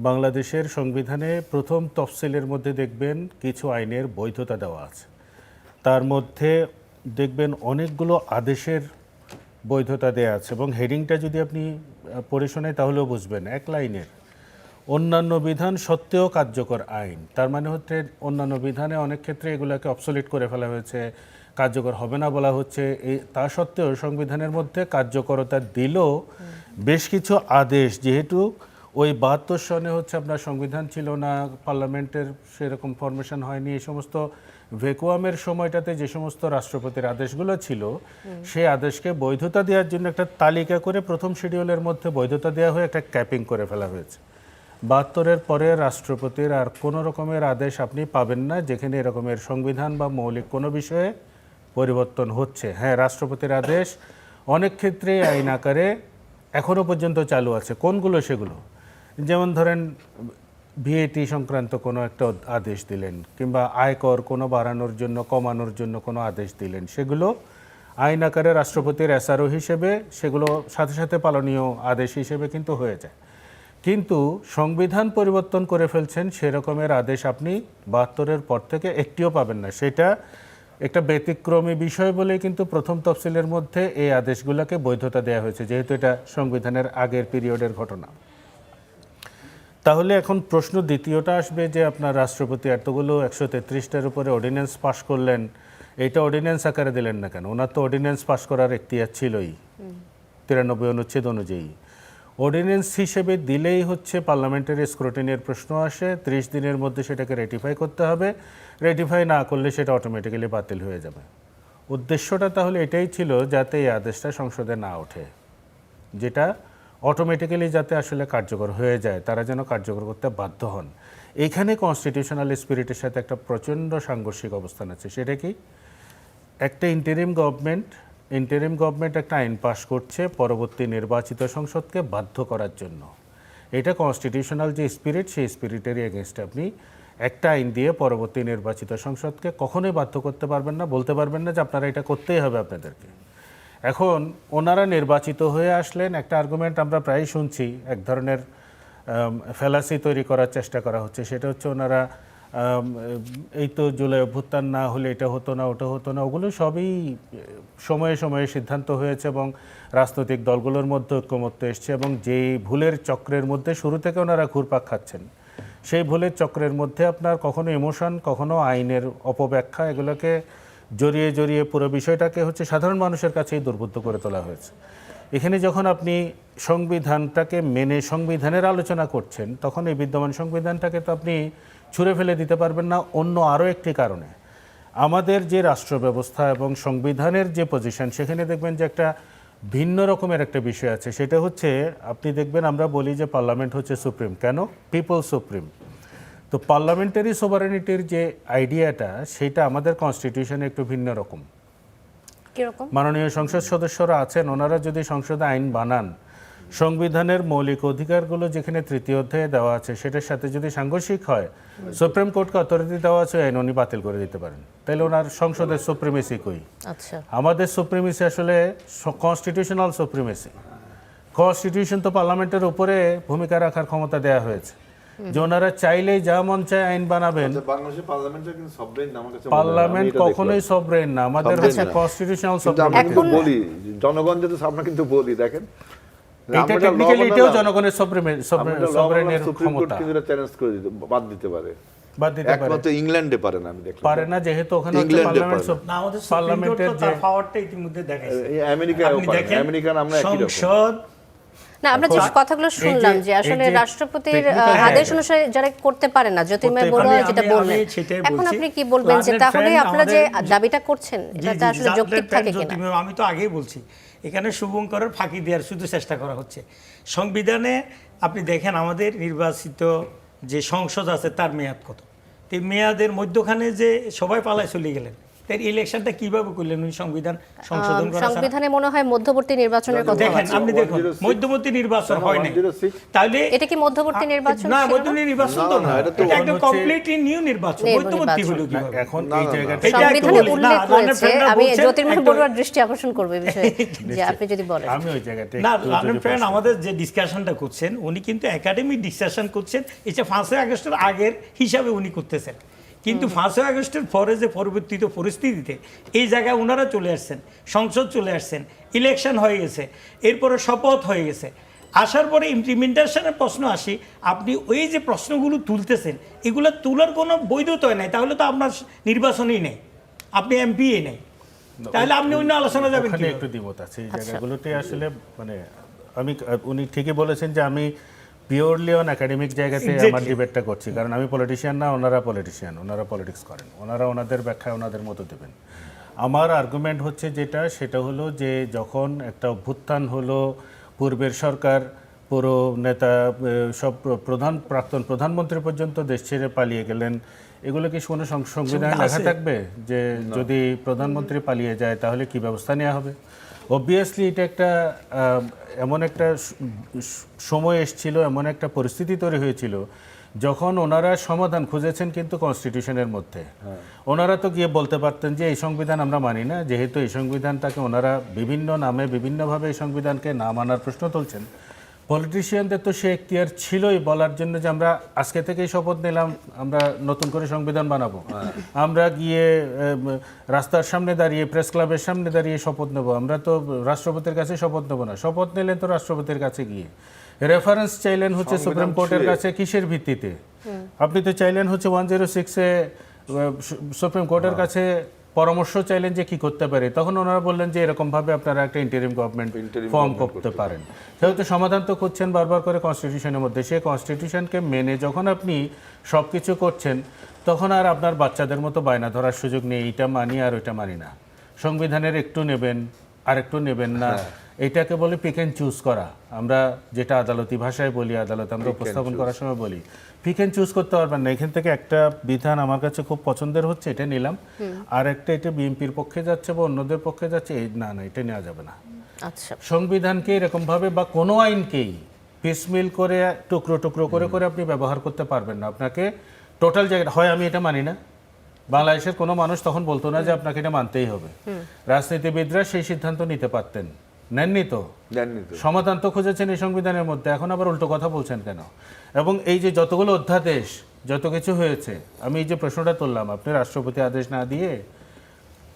বাংলাদেশের সংবিধানে প্রথম তফসিলের মধ্যে দেখবেন কিছু আইনের বৈধতা দেওয়া আছে, তার মধ্যে দেখবেন অনেকগুলো আদেশের বৈধতা দেওয়া আছে, এবং হেডিংটা যদি আপনি পড়ে শোনেন তাহলেও বুঝবেন, এক লাইনের অন্যান্য বিধান সত্ত্বেও কার্যকর আইন। তার মানে হচ্ছে অন্যান্য বিধানে অনেক ক্ষেত্রে এগুলোকে অবসলিট করে ফেলা হয়েছে, কার্যকর হবে না বলা হচ্ছে। তা সত্ত্বেও সংবিধানের মধ্যে কার্যকরতা দিলেও বেশ কিছু আদেশ, যেহেতু ওই 72 সনে হচ্ছে আপনার সংবিধান ছিল না, পার্লামেন্টের সেরকম ফরমেশন হয়নি, এই সমস্ত ভ্যাকুয়ামের সময়টাতে যে সমস্ত রাষ্ট্রপতির আদেশগুলো ছিল সেই আদেশকে বৈধতা দেওয়ার জন্য একটা তালিকা করে প্রথম শিডিউলের মধ্যে বৈধতা দেওয়া হয়ে একটা ক্যাপিং করে ফেলা হয়েছে। 72-এর পরে রাষ্ট্রপতির আর কোনো রকমের আদেশ আপনি পাবেন না যেখানে এরকমের সংবিধান বা মৌলিক কোনো বিষয়ে পরিবর্তন হচ্ছে। হ্যাঁ, রাষ্ট্রপতির আদেশ অনেক ক্ষেত্রে আইন আকারে এখনও পর্যন্ত চালু আছে। কোনগুলো সেগুলো? যেমন ধরেন ভিএটি সংক্রান্ত কোনো একটা আদেশ দিলেন, কিংবা আয়কর কোনো বাড়ানোর জন্য কমানোর জন্য কোনো আদেশ দিলেন, সেগুলো আইন আকারে রাষ্ট্রপতির এসআরও হিসেবে সেগুলো সাথে সাথে পালনীয় আদেশ হিসেবে কিন্তু হয়ে যায়। কিন্তু সংবিধান পরিবর্তন করে ফেলছেন সেরকমের আদেশ আপনি 72-এর পর থেকে একটিও পাবেন না। সেটা একটা ব্যতিক্রমী বিষয় বলে কিন্তু প্রথম তফসিলের মধ্যে এই আদেশগুলোকে বৈধতা দেওয়া হয়েছে, যেহেতু এটা সংবিধানের আগের পিরিয়ডের ঘটনা। তাহলে এখন প্রশ্ন দ্বিতীয়টা আসবে যে আপনার রাষ্ট্রপতি এতগুলো 133টার উপরে অর্ডিন্যান্স পাশ করলেন, এইটা অর্ডিন্যান্স আকারে দিলেন না কেন? ওনার তো অর্ডিন্যান্স পাশ করার এখতিয়ার ছিলই 93 অনুচ্ছেদ অনুযায়ী। অর্ডিন্যান্স হিসেবে দিলেই হচ্ছে পার্লামেন্টের স্ক্রুটিনের প্রশ্ন আসে, 30 দিনের মধ্যে সেটাকে রেটিফাই করতে হবে, রেটিফাই না করলে সেটা অটোমেটিক্যালি বাতিল হয়ে যাবে। উদ্দেশ্যটা তাহলে এটাই ছিল যাতে এই আদেশটা সংসদে না ওঠে, যেটা অটোমেটিক্যালি যাতে আসলে কার্যকর হয়ে যায়, তারা যেন কার্যকর করতে বাধ্য হন। এইখানে কনস্টিটিউশনাল স্পিরিটের সাথে একটা প্রচণ্ড সাংঘর্ষিক অবস্থান আছে। সেটা কি? একটা ইন্টারিম গভর্নমেন্ট একটা আইন পাশ করছে পরবর্তী নির্বাচিত সংসদকে বাধ্য করার জন্য। এটা কনস্টিটিউশনাল যে স্পিরিট, সেই স্পিরিটেরই এগেনস্টে আপনি একটা আইন দিয়ে পরবর্তী নির্বাচিত সংসদকে কখনোই বাধ্য করতে পারবেন না, বলতে পারবেন না যে আপনারা এটা করতেই হবে আপনাদেরকে। এখন ওনারা নির্বাচিত হয়ে আসলেন, একটা আর্গুমেন্ট আমরা প্রায়ই শুনছি, এক ধরনের ফ্যালাসি তৈরি করার চেষ্টা করা হচ্ছে, সেটা হচ্ছে ওনারা এই তো জুলাই অভ্যুত্থান না হলে এটা হতো না, ওটা হতো না, ওগুলো সবই সময়ে সময়ে সিদ্ধান্ত হয়েছে এবং রাজনৈতিক দলগুলোর মধ্যে ঐক্যমত্য এসছে, এবং যেই ভুলের চক্রের মধ্যে শুরু থেকে ওনারা ঘুরপাক খাচ্ছেন, সেই ভুলের চক্রের মধ্যে আপনার কখনো ইমোশন, কখনো আইনের অপব্যাখ্যা, এগুলোকে জড়িয়ে জড়িয়ে পুরো বিষয়টাকে হচ্ছে সাধারণ মানুষের কাছেই দুর্বোধ্য করে তোলা হয়েছে। এখানে যখন আপনি সংবিধানটাকে মেনে সংবিধানের আলোচনা করছেন, তখন এই বিদ্যমান সংবিধানটাকে তো আপনি ছুঁড়ে ফেলে দিতে পারবেন না অন্য আরও একটি কারণে। আমাদের যে রাষ্ট্র ব্যবস্থা এবং সংবিধানের যে পজিশন, সেখানে দেখবেন যে একটা ভিন্ন রকমের একটা বিষয় আছে। সেটা হচ্ছে, আপনি দেখবেন আমরা বলি যে পার্লামেন্ট হচ্ছে সুপ্রিম, কেন? People supreme. তো পার্লামেন্টারি সোভারেনিটির যে আইডিয়াটা, সেটা আমাদের কনস্টিটিউশনে একটু ভিন্ন রকম। কিরকম? মাননীয় সংসদ সদস্যরা আছেন, ওনারা যদি সংসদে আইন বানান, সংবিধানের মৌলিক অধিকারগুলো যেখানে 3য় অধ্যায়ে দেওয়া আছে সেটার সাথে যদি সাংঘর্ষিক হয়, সুপ্রিম কোর্টকে অথরিটি দেওয়া আছে আইন উনি বাতিল করে দিতে পারেন। তাইলে ওনার সংসদের সুপ্রিমেসি কই? আচ্ছা, আমাদের সুপ্রিমেসি আসলে কনস্টিটিউশনাল সুপ্রিমেসি। কনস্টিটিউশন তো পার্লামেন্টের উপরে ভূমিকা রাখার ক্ষমতা দেওয়া হয়েছে, যে ওনারা চাইলেই যা মন চায় আইন বানাবেন। বাংলাদেশের পার্লামেন্টের কিন্তু সবরেইন না, আমার কাছে পার্লামেন্ট কখনোই সবরেন না, আমাদের হচ্ছে কনস্টিটিউশনাল আমরা কিন্তু সুপ্রিমেসি। বলি জনগণ যেহেতু আমরা কিন্তু বলি, দেখেন এটা টেকনিক্যালি এটাও জনগণের সবরেনের সুপ্রিম কোর্ট ক্ষমতা, কিন্তু চ্যালেঞ্জ করে দিতে, বাদ দিতে পারে, বাদ দিতে পারে। একমাত্র ইংল্যান্ডে পারে না, আমি দেখলাম পারে না, যেহেতু ওখানে হচ্ছে ইংল্যান্ডে পার্লামেন্ট পারে না, আমাদের পার্লামেন্টের যে পাওয়ারটা ইতিমধ্যে দেখাইছে। এই আমেরিকায়ও আপনি পারে, দেখেন, আমেরিকান আমরা একই রকম। সংসদ না, আমরা যে কথাগুলো শুনলাম যে আসলে এই যে রাষ্ট্রপতির technical আদেশ অনুসারে যারা করতে পারে না, জ্যোতির্ময় বড়ুয়া যেটা বললেন, এখন আপনি কি বলবেন যে তাহলে আপনারা যে দাবিটা করছেন এটা আসলে যৌক্তিক থাকে কিনা? আমি তো আগেই বলছি, এখানে শুভঙ্করের ফাঁকি দেওয়ার শুধু চেষ্টা করা হচ্ছে। সংবিধানে আপনি দেখেন আমাদের নির্বাচিত যে সংসদ আছে তার মেয়াদ কত, এই মেয়াদের মধ্যখানে যে সবাই পালায় চলে গেলেন, তাই ইলেকশনটা কিভাবে করলেন উনি সংবিধান সংশোধন করা ছাড়া? সংবিধানে মনে হয় মধ্যবর্তী নির্বাচনের কথা দেখেন আছে। আপনি দেখুন মধ্যবর্তী নির্বাচন হয় নাই, তাহলে এটা কি মধ্যবর্তী নির্বাচন না ছিল? মধ্যবর্তী নির্বাচন তো না, এটা তো এটা একদম হচ্ছে- কমপ্লিটলি নিউ নির্বাচন। নিউ মধ্যবর্তী নির্বাচন। হলো কিভাবে? এখন এই জায়গাটা এটা একটু সংবিধানে বলি। উল্লেখ না, রানা রয়েছে, ফ্রেন্ডরা আমি বলছেন জ্যোতির্ময় একটা- বড়ুয়ার দৃষ্টি আকর্ষণ করবো এই বিষয়ে, যে আপনি যদি বলেন। আমি ওই জায়গাটা না একটু রানা যদি ফ্রেন্ড প্রশ্ন- আমাদের যে ডিসকাশনটা করছেন উনি কিন্তু একাডেমিক ডিসকাশন করছেন, এটা 5ই আগস্টের আগের হিসাবে উনি করতেছেন, কিন্তু 5ই আগস্টের পরে যে পরিবর্তিত পরিস্থিতিতে এই জায়গায় ওনারা চলে আসছেন, সংসদ চলে আসছেন, ইলেকশন হয়ে গেছে, এরপরে শপথ হয়ে গেছে, আসার পরে ইমপ্লিমেন্টেশনের প্রশ্ন আসি, আপনি ওই যে প্রশ্নগুলো তুলতেছেন এগুলো তোলার কোনো বৈধতা নাই, তাহলে তো আপনার নির্বাচনই নেই, আপনি এমপিই নেই, তাহলে আপনি অন্য আলোচনা যাবেন ওখানে কিভাবে? একটু দ্বিমত আছে এই জায়গাগুলোতে আসলে মানে আমি উনি ঠিকই বলেছেন যে আমি পিওরলি অন একাডেমিক জায়গাতে আমার Exactly. ডিবেটটা করছি, কারণ আমি পলিটিশিয়ান না, ওনারা পলিটিশিয়ান, ওনারা পলিটিক্স করেন, ওনারা ওনাদের ব্যাখ্যা ওনাদের মতো দেবেন। আমার আর্গুমেন্ট হচ্ছে যেটা, সেটা হলো যে যখন একটা অভ্যুত্থান হলো, পূর্বের সরকার পুরো নেতা সব প্রাক্তন প্রধানমন্ত্রী পর্যন্ত দেশ ছেড়ে পালিয়ে গেলেন, এগুলো কি কোনো সংবিধানে লেখা আছে। থাকবে যে যদি প্রধানমন্ত্রী পালিয়ে যায় তাহলে কি ব্যবস্থা নেওয়া হবে? অবভিয়াসলি এটা একটা এমন একটা সময় এসেছিল, এমন একটা পরিস্থিতি তৈরি হয়েছিল যখন ওনারা সমাধান খুঁজেছেন কিন্তু কনস্টিটিউশনের মধ্যে। ওনারা তো গিয়ে বলতে পারতেন যে এই সংবিধান আমরা মানি না, যেহেতু এই সংবিধানটাকে ওনারা বিভিন্ন নামে বিভিন্নভাবে এই সংবিধানকে না মানার প্রশ্ন তুলছেন। পলিটিশিয়ানদের তো সে এখতিয়ার ছিলই বলার জন্য যে আমরা আজকে থেকেই শপথ নিলাম আমরা নতুন করে সংবিধান বানাবো, আমরা গিয়ে রাস্তার সামনে দাঁড়িয়ে প্রেস ক্লাবের সামনে দাঁড়িয়ে শপথ নেব, আমরা তো রাষ্ট্রপতির কাছে শপথ নেব না, শপথ নিলেন তো রাষ্ট্রপতির কাছে গিয়ে, রেফারেন্স চাইলেন হচ্ছে সুপ্রিম কোর্টের কাছে কিসের ভিত্তিতে? আপনি তো চাইলেন হচ্ছে 106-এ সুপ্রিম কোর্টের কাছে পরামর্শ চাইলেন যে কি করতে পারে, তখন ওনারা বললেন যে এরকমভাবে আপনারা একটা ইন্টারিম গভর্নমেন্ট ফর্ম করতে পারেন। সেহেতু সমাধান তো করছেন বারবার করে কনস্টিটিউশনের মধ্যে, সেই কনস্টিটিউশনকে মেনে যখন আপনি সব কিছু করছেন তখন আর আপনার বাচ্চাদের মতো বায়না ধরার সুযোগ নেই, এইটা মানি আর ওইটা মানি না, সংবিধানের একটু নেবেন আর একটু নেবেন না, এইটাকে বলে পিক অ্যান্ড চুজ করা। আমরা যেটা আদালতি ভাষায় বলি, আদালতে আমরা উপস্থাপন করার সময় বলি পিক অ্যান্ড চুজ করতে পারবেন না। এখান থেকে একটা বিধান আমার কাছে খুব পছন্দের হচ্ছে, এটা নিলাম, আর একটা এটা বিএনপির পক্ষে যাচ্ছে বা অন্যদের পক্ষে যাচ্ছে, এই না না এটা নেওয়া যাবে না। আচ্ছা, সংবিধানকে এরকমভাবে বা কোনো আইনকেই পিসমিল করে টুকরো টুকরো করে করে আপনি ব্যবহার করতে পারবেন না। আপনাকে টোটাল জায়গাটা হয় আমি এটা মানি না, বাংলাদেশের কোনো মানুষ তখন বলতো না যে আপনাকে এটা মানতেই হবে, রাজনীতিবিদরা সেই সিদ্ধান্ত নিতে পারতেন, নেননি তো, সমাধান তো খুঁজেছেন এই সংবিধানের মধ্যে, এখন আবার উল্টো কথা বলছেন কেন? এবং এই যে যতগুলো অধ্যাদেশ যত কিছু হয়েছে, আমি এই যে প্রশ্নটা তুললাম, আপনি রাষ্ট্রপতি আদেশ না দিয়ে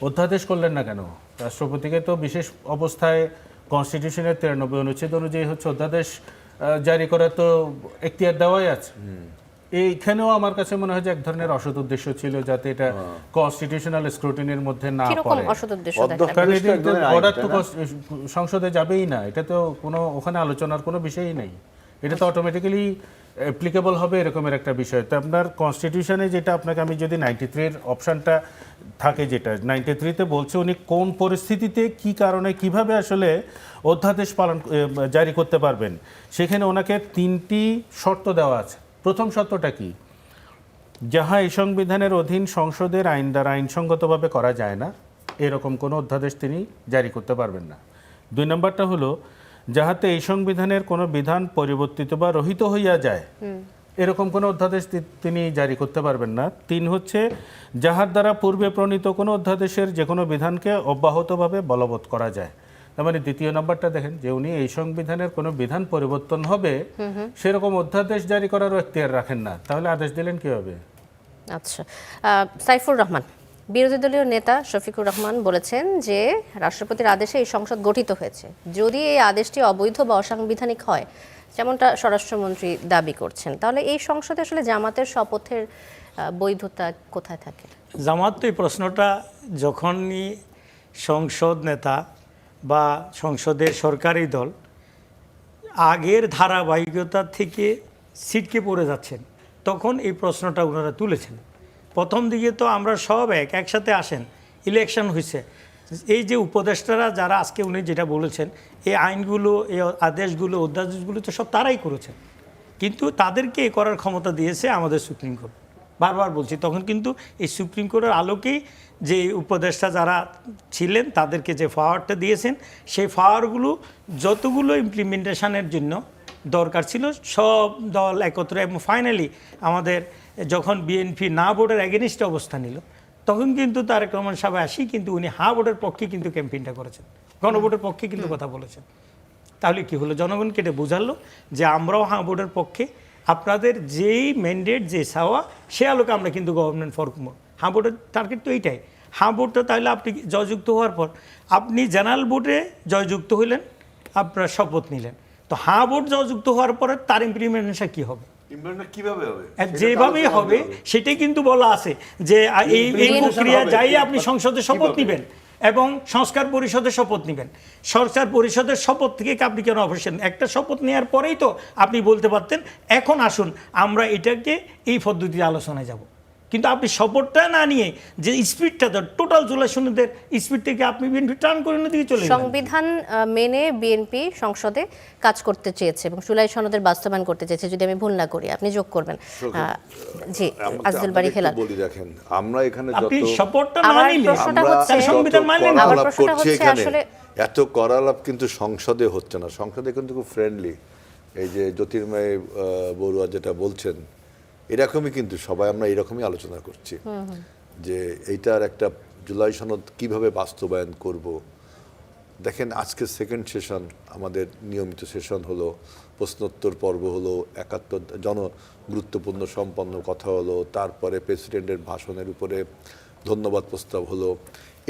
অধ্যাদেশ করলেন না কেন? রাষ্ট্রপতিকে তো বিশেষ অবস্থায় কনস্টিটিউশনের 93 অনুচ্ছেদ অনুযায়ী হচ্ছে অধ্যাদেশ জারি করার তো এখতিয়ার দেওয়াই আছে। এইখানেও আমার কাছে মনে হয় যে এক ধরনের অসৎ উদ্দেশ্য ছিল, যাতে এটা কনস্টিটিউশনাল স্ক্রুটিনির মধ্যে না কিরকম পড়ে। অসৎ উদ্দেশ্য দেখেন? কারণ এটা তো অর্ডার তো সংসদে যাবেই না, এটা তো কোনো ওখানে আলোচনার কোনো বিষয়ই নেই, এটা তো অটোমেটিক্যালি অ্যাপ্লিকেবল হবে এরকমের একটা বিষয়। তো আপনার কনস্টিটিউশনে যেটা আপনাকে, আমি যদি 93-এর অপশানটা থাকে, যেটা 93-তে বলছে উনি কোন পরিস্থিতিতে কি কারণে কিভাবে আসলে অধ্যাদেশ জারি করতে পারবেন, সেখানে ওনাকে 3টি শর্ত দেওয়া আছে। প্রথম শর্তটা কি? যাহা এই সংবিধানের অধীন সংসদের আইন দ্বারা আইনসঙ্গতভাবে করা যায় না, এরকম কোনো অধ্যাদেশ তিনি জারি করতে পারবেন না। 2 নম্বরটা হলো যাহাতে এই সংবিধানের কোনো বিধান পরিবর্তিত বা রহিত হইয়া যায়, এরকম কোনো অধ্যাদেশ তিনি জারি করতে পারবেন না। 3 হচ্ছে যাহার দ্বারা পূর্বে প্রণীত কোনো অধ্যাদেশের যে কোনো বিধানকে অব্যাহতভাবে বলবৎ করা যায়। তার মানে 2য় নম্বরটা দেখেন যে উনি এই সংবিধানের কোনো বিধান পরিবর্তন হবে সেরকম অধ্যাদেশ জারি করারও এখতিয়ার রাখেন না, তাহলে আদেশ দিলেন কিভাবে? আচ্ছা, সাইফুর রহমান, বিরোধী দলীয় নেতা শফিকুর রহমান বলেছেন যে রাষ্ট্রপতির আদেশে এই সংসদ গঠিত হয়েছে, যদি এই আদেশটি অবৈধ বা অসাংবিধানিক হয়, যেমনটা স্বরাষ্ট্রমন্ত্রী দাবি করছেন, তাহলে এই সংসদে আসলে জামাতের শপথের বৈধতা কোথায় থাকে? জামাত তো এই প্রশ্নটা যখনই সংসদ নেতা বা সংসদের সরকারি দল আগের ধারাবাহিকতা থেকে ছিটকে পড়ে যাচ্ছেন, তখন এই প্রশ্নটা ওনারা তুলেছেন। প্রথম দিকে তো আমরা সব একসাথে আসেন, ইলেকশন হয়েছে, এই যে উপদেষ্টারা যারা আজকে উনি যেটা বলেছেন, এই আইনগুলো, এই আদেশগুলো, অধ্যাদেশগুলো তো সব তারাই করেছেন, কিন্তু তাদেরকে এ করার ক্ষমতা দিয়েছে আমাদের সুপ্রিম কোর্ট। বারবার বলছি, তখন কিন্তু এই সুপ্রিম কোর্টের আলোকেই যে উপদেষ্টা যারা ছিলেন তাদেরকে যে পাওয়ারটা দিয়েছেন, সেই পাওয়ারগুলো যতগুলো ইমপ্লিমেন্টেশনের জন্য দরকার ছিল সব দল একত্রে, এবং ফাইনালি আমাদের যখন বিএনপি না ভোটের এগেনিস্টে অবস্থান নিল, তখন কিন্তু তারেক রহমান সাহেব আসি কিন্তু উনি হ্যাঁ ভোটের পক্ষে কিন্তু ক্যাম্পেইনটা করেছেন, গণভোটের পক্ষে কিন্তু কথা বলেছেন। তাহলে কি হলো, জনগণকে এটা বোঝালো যে আমরাও হ্যাঁ ভোটের পক্ষে, আপনাদের যেই ম্যান্ডেট যে চাওয়া সে আলোকে আমরা কিন্তু গভর্নমেন্ট ফর্ম করবো। হ্যাঁ ভোটের টার্গেট তো এইটাই। হ্যাঁ ভোটটা তাহলে আপনি জয়যুক্ত হওয়ার পর আপনি জেনারেল ভোটে জয়যুক্ত হইলেন, আপনার শপথ নিলেন, তো হ্যাঁ ভোট জয়যুক্ত হওয়ার পরে তার ইমপ্লিমেন্টেশন কী হবে, কিভাবে হবে, যেভাবেই হবে সেটাই কিন্তু বলা আছে যে এই প্রক্রিয়া যাই আপনি সংসদে শপথ নেবেন এবং সংস্কার পরিষদে শপথ নেবেন। সংস্কার পরিষদের শপথ থেকে আপনি কেন অবশ্যই একটা শপথ নেওয়ার পরেই তো আপনি বলতে পারতেন এখন আসুন আমরা এটাকে এই পদ্ধতিতে আলোচনায় যাব। কিন্তু আপনি শপথটা না নিয়ে যে স্পিডটা টোটাল জুলাই সনদের স্পিড থেকে আপনি বিএনপি টার্ন করে দিকে চলে গেলেন। সংবিধান মেনে বিএনপি সংসদে কাজ করতে চেয়েছে এবং জুলাই সনদের বাস্তবায়ন করতে চেয়েছে, যদি আমি ভুল না করি, আপনি যোগ করবেন। জি, আজদুল বারী হেলাল, বলি দেখেন আমরা এখানে আপনি যত শপথটা না আমার নিলে প্রশ্নটা হচ্ছে সংবিধান মানলেন না। আমার আলাপ প্রশ্নটা করছি হচ্ছে এখানে, আসলে এত করালাপ কিন্তু সংসদে হচ্ছে না, সংসদে কিন্তু খুব ফ্রেন্ডলি। এই যে জ্যোতির্ময় বড়ুয়া যেটা বলছেন এরকমই কিন্তু সবাই আমরা এরকমই আলোচনা করছি যে এইটার একটা জুলাই সনদ কিভাবে বাস্তবায়ন করব। দেখেন আজকে সেকেন্ড সেশন, আমাদের নিয়মিত সেশন হলো, প্রশ্নোত্তর পর্ব হলো, 71 গুরুত্বপূর্ণ সম্পন্ন কথা হলো, তারপরে প্রেসিডেন্টের ভাষণের উপরে ধন্যবাদ প্রস্তাব হলো।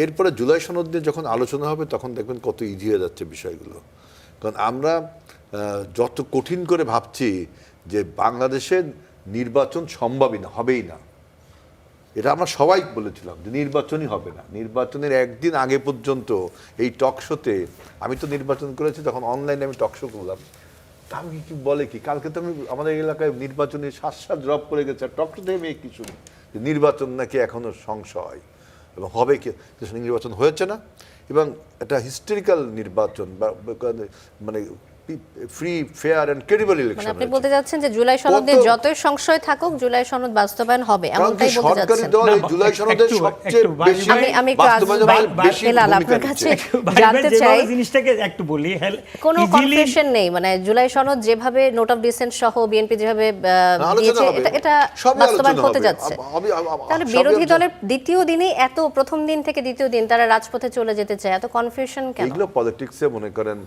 এরপরে জুলাই সনদ নিয়ে যখন আলোচনা হবে তখন দেখবেন কত ইজি হয়ে যাচ্ছে বিষয়গুলো। কারণ আমরা যত কঠিন করে ভাবছি যে বাংলাদেশে নির্বাচন সম্ভবই না, হবেই না, এটা আমরা সবাই বলেছিলাম যে নির্বাচনই হবে না। নির্বাচনের একদিন আগে পর্যন্ত এই টক শোতে, আমি তো নির্বাচন করেছি তখন অনলাইনে আমি টক শো করলাম, তা আমি কি বলে কি কালকে তো আমি আমাদের এলাকায় নির্বাচনে সাত ড্রপ করে গেছে, টক শো থেকে আমি কি শুনি যে নির্বাচন নাকি এখনো সংশয় এবং হবে কি, নির্বাচন হয়েছে না এবং একটা হিস্টোরিক্যাল নির্বাচন মানে free fair and credible election. আপনি বলতে যাচ্ছেন যে জুলাই সনদ নিয়ে যতই সংশয় থাকুক জুলাই সনদ বাস্তবায়ন হবে, এমনটাই বলতে যাচ্ছেন। জুলাই সনদের সবচেয়ে বেশি আমি হেলাল আপনার কাছে জানতে চাই, জিনিসটাকে একটু বলি, কোনো কনফিউশন নেই, মানে জুলাই সনদ যেভাবে নোট অফ ডিসেন্ট সহ বিএনপি যেভাবে দিয়েছে এটা বাস্তবায়ন হতে যাচ্ছে। তাহলে বিরোধী দলের দ্বিতীয় দিনই এত, প্রথম দিন থেকে দ্বিতীয় দিন তারা রাজপথে চলে যেতে চায়, এত কনফিউশন কেন? এগুলো পলিটিক্সে মনে করেন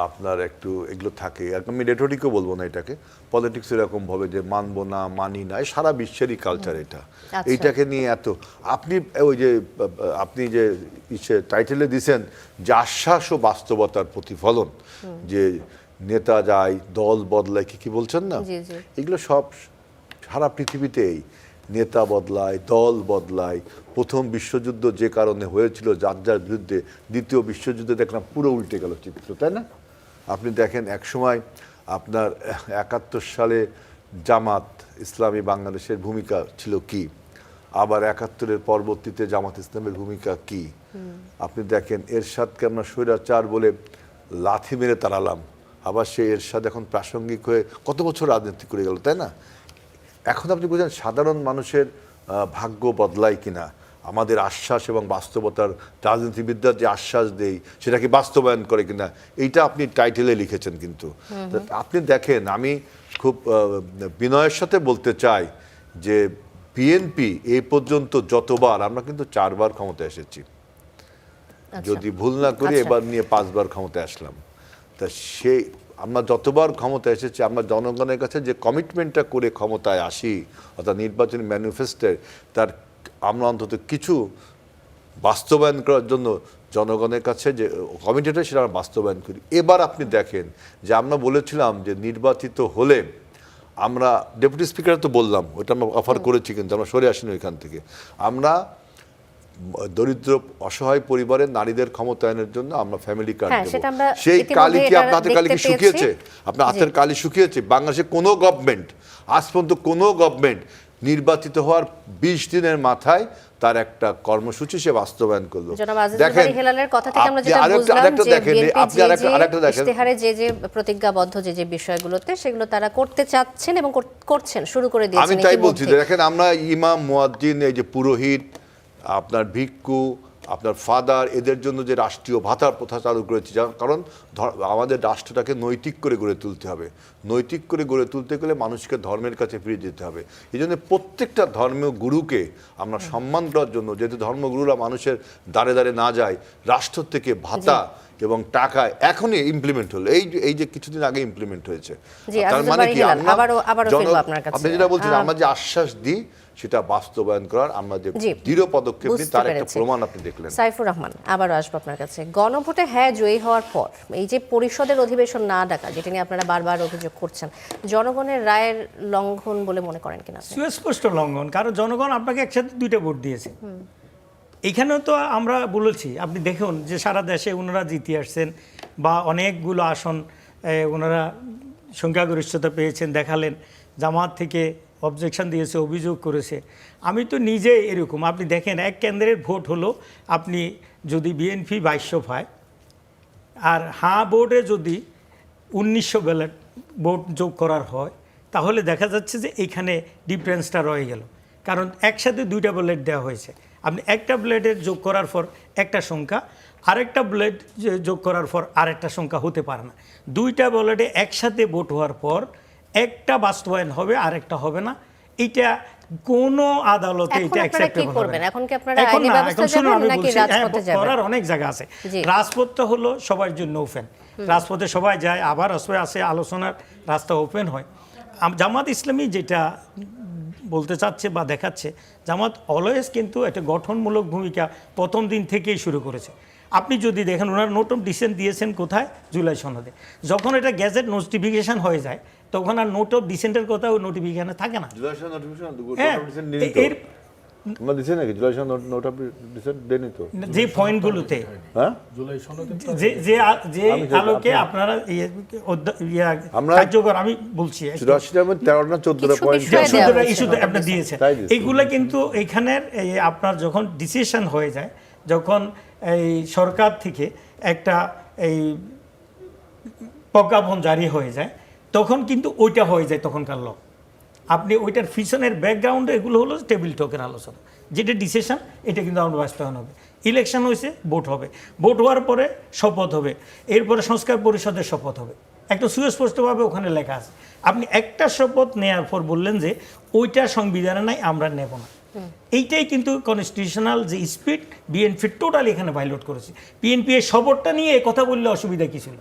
আপনার একটু এগুলো থাকে, আমি রেটোরিকও বলবো না এটাকে, পলিটিক্স এরকম ভাবে যে মানবো না মানি না, সারা বিশ্বেরই কালচার এটা। এইটাকে নিয়ে এত আপনি ওই যে আপনি যে টাইটেলে দিছেন যে আশ্বাস ও বাস্তবতার প্রতিফলন, যে নেতা যায় দল বদলায়, কি বলছেন না, এগুলো সব সারা পৃথিবীতেই নেতা বদলায়, দল বদলায়। প্রথম বিশ্বযুদ্ধ যে কারণে হয়েছিল যার যার বিরুদ্ধে, দ্বিতীয় বিশ্বযুদ্ধে দেখলাম পুরো উল্টে গেল চিত্র, তাই না? আপনি দেখেন একসময় আপনার 71 সালে জামাত ইসলামী বাংলাদেশের ভূমিকা ছিল কি, আবার 71-এর পরবর্তীতে জামাত ইসলামের ভূমিকা কি। আপনি দেখেন এরশাদকে আমরা স্বৈরাচার বলে লাথি মেরে তাড়ালাম, আবার সেই এরশাদ এখন প্রাসঙ্গিক হয়ে কত বছর রাজনীতি করে গেল, তাই না? এখন আপনি বুঝেন সাধারণ মানুষের ভাগ্য বদলায় কিনা, আমাদের আশ্বাস এবং বাস্তবতার, রাজনীতিবিদরা যে আশ্বাস দেয় সেটাকে বাস্তবায়ন করে কিনা, এইটা আপনি টাইটেলে লিখেছেন। কিন্তু আপনি দেখেন, আমি খুব বিনয়ের সাথে বলতে চাই যে বিএনপি এই পর্যন্ত যতবার, আমরা কিন্তু 4 বার ক্ষমতায় এসেছি, যদি ভুল না করি এবার নিয়ে 5 বার ক্ষমতায় আসলাম। তা সেই আমরা যতবার ক্ষমতায় এসেছি, আমরা জনগণের কাছে যে কমিটমেন্টটা করে ক্ষমতায় আসি, অর্থাৎ নির্বাচনী ম্যানিফেস্টোর, তার আমরা অন্তত কিছু বাস্তবায়ন করার জন্য জনগণের কাছে যে কমিটেডটা সেটা আমরা বাস্তবায়ন করি। এবার আপনি দেখেন যে আমরা বলেছিলাম যে নির্বাচিত হলে আমরা, ডেপুটি স্পিকার তো বললাম ওটা আমরা অফার করেছি, কিন্তু আমরা সরে আসিনি ওইখান থেকে। আমরা দরিদ্র অসহায় পরিবারের নারীদের ক্ষমতায়নের জন্য আমরা ফ্যামিলি কার্ড দেব। সেই কালি কি আপনার হাতের কালি কি শুকিয়েছে? আপনার হাতের কালি শুকিয়েছে? বাংলাদেশে কোনো গভর্নমেন্ট, আজ পর্যন্ত কোনো গভর্নমেন্ট নির্বাচিত হওয়ার 20 দিনের মাথায় তার একটা কর্মসূচি সে বাস্তবায়ন করলো। জনাব আজিজুল বারী হেলালের কথা থেকে আমরা যেটা বুঝলাম যে বিএনপি ইশতেহারে যে প্রতিজ্ঞাবদ্ধ যে বিষয়গুলোতে সেগুলো তারা করতে চাচ্ছেন এবং করছেন, শুরু করে দিয়েছেন। আমি তাই বলছি, দেখেন আমরা ইমাম, মুয়াজ্জিন, এই যে পুরোহিত, আপনার ভিক্ষু, আপনার ফাদার, এদের জন্য যে রাষ্ট্রীয় ভাতার প্রথা চালু করেছি, কারণ আমাদের রাষ্ট্রটাকে নৈতিক করে গড়ে তুলতে হবে। নৈতিক করে গড়ে তুলতে গেলে মানুষকে ধর্মের কাছে ফিরে যেতে হবে। এই জন্য প্রত্যেকটা ধর্মীয় গুরুকে আমরা সম্মান করার জন্য, যেহেতু ধর্মগুরুরা মানুষের দ্বারে দ্বারে না যায়, রাষ্ট্র থেকে ভাতা এবং টাকা এখনই ইমপ্লিমেন্ট হলো, এই যে কিছুদিন আগে ইমপ্লিমেন্ট হয়েছে। তার মানে কি আপনি যেটা বলছেন, আমরা যে আশ্বাস দিই সেটা বাস্তবায়ন করার আমরা যে দৃঢ় পদক্ষেপ নিই তার একটা প্রমাণ আপনি দেখলেন। সাইফুর রহমান, আবারও আসবো আপনার কাছে। গণভোটে হ্যাঁ জয়ী হওয়ার পর এই যে পরিষদের অধিবেশন না ডাকা, যেটা নিয়ে আপনারা বারবার অভিযোগ করছেন, জনগণের রায়ের লঙ্ঘন বলে মনে করেন কিনা? সুস্পষ্ট লঙ্ঘন, কারণ জনগণ আপনাকে একসাথে 2টা ভোট দিয়েছে। এখানেও তো আমরা বলেছি, আপনি দেখুন যে সারা দেশে ওনারা জিতে আসছেন বা অনেকগুলো আসন ওনারা সংখ্যাগরিষ্ঠতা পেয়েছেন, দেখালেন। জামাত থেকে অবজেকশন দিয়েছে, অভিযোগ করেছে। আমি তো নিজে এরকম, আপনি দেখেন এক কেন্দ্রের ভোট হলো, আপনি যদি বিএনপি 2200 পায়, আর হাঁ বোর্ডে যদি 1900 ব্যালট ভোট যোগ করার হয়, তাহলে দেখা যাচ্ছে যে এইখানে ডিফারেন্সটা রয়ে গেল। কারণ একসাথে 2টা ব্যালট দেওয়া হয়েছে। আপনি একটা ব্যালটের যোগ করার পর একটা সংখ্যা, আরেকটা ব্যালট যোগ করার পর আরেকটা সংখ্যা হতে পারে না। 2টা ব্যালটে একসাথে ভোট হওয়ার পর একটা বাস্তবায়ন হবে, আরেকটা হবে না। এটা কোন আদালতে এটা অ্যাকসেপ্টেবল হবে না। এখন কি আপনারা আইনি ব্যবস্থা যাবেন নাকি রাজপথে যাবেন? করার অনেক জায়গা আছে। রাজপথটা হলো সবার জন্য ওপেন, রাজপথে সবাই যায়, আবার আসে আলোচনার রাস্তা ওপেন হয়। জামাত ইসলামী যেটা বলতে চাচ্ছে বা দেখাচ্ছে, জামাত অলওয়েজ কিন্তু একটা গঠনমূলক ভূমিকা প্রথম দিন থেকেই শুরু করেছে। আপনি যদি দেখেন, ওনারা নোট অফ ডিসেন্ট দিয়েছেন কোথায়? জুলাই সনদে। যখন এটা গ্যাজেট নোটিফিকেশন হয়ে যায়, তখন আর নোট অফ ডিসেন্টের কথা ওই নোটিফিকেশনে থাকে না। যে পয়েন্টগুলোতে যে আলোকে আপনারা কার্যকর, আমি বলছি আপনার দিয়েছেন, এইগুলো কিন্তু এইখানের আপনার যখন ডিসিশন হয়ে যায়, যখন এই সরকার থেকে একটা এই প্রজ্ঞাপন জারি হয়ে যায়, তখন কিন্তু ওইটা হয়ে যায় তখনকার ল। আপনি ওইটার পিছনের ব্যাকগ্রাউন্ডে এগুলো হলো টেবিল টকের আলোচনা, যেটা ডিসিশন, এটা কিন্তু আমরা বাস্তবায়ন হবে। ইলেকশন হয়েছে, ভোট হবে, ভোট হওয়ার পরে শপথ হবে, এরপরে সংস্কার পরিষদের শপথ হবে। একটা সুস্পষ্টভাবে ওখানে লেখা আছে। আপনি একটা শপথ নেওয়ার পর বললেন যে ওইটা সংবিধানে নাই, আমরা নেব না। এইটাই কিন্তু কনস্টিটিউশনাল যে স্পিড, বিএনপি টোটাল এখানে ভাইলেট করেছে। বিএনপি এই শপথটা নিয়ে কথা বললে অসুবিধা কি ছিল?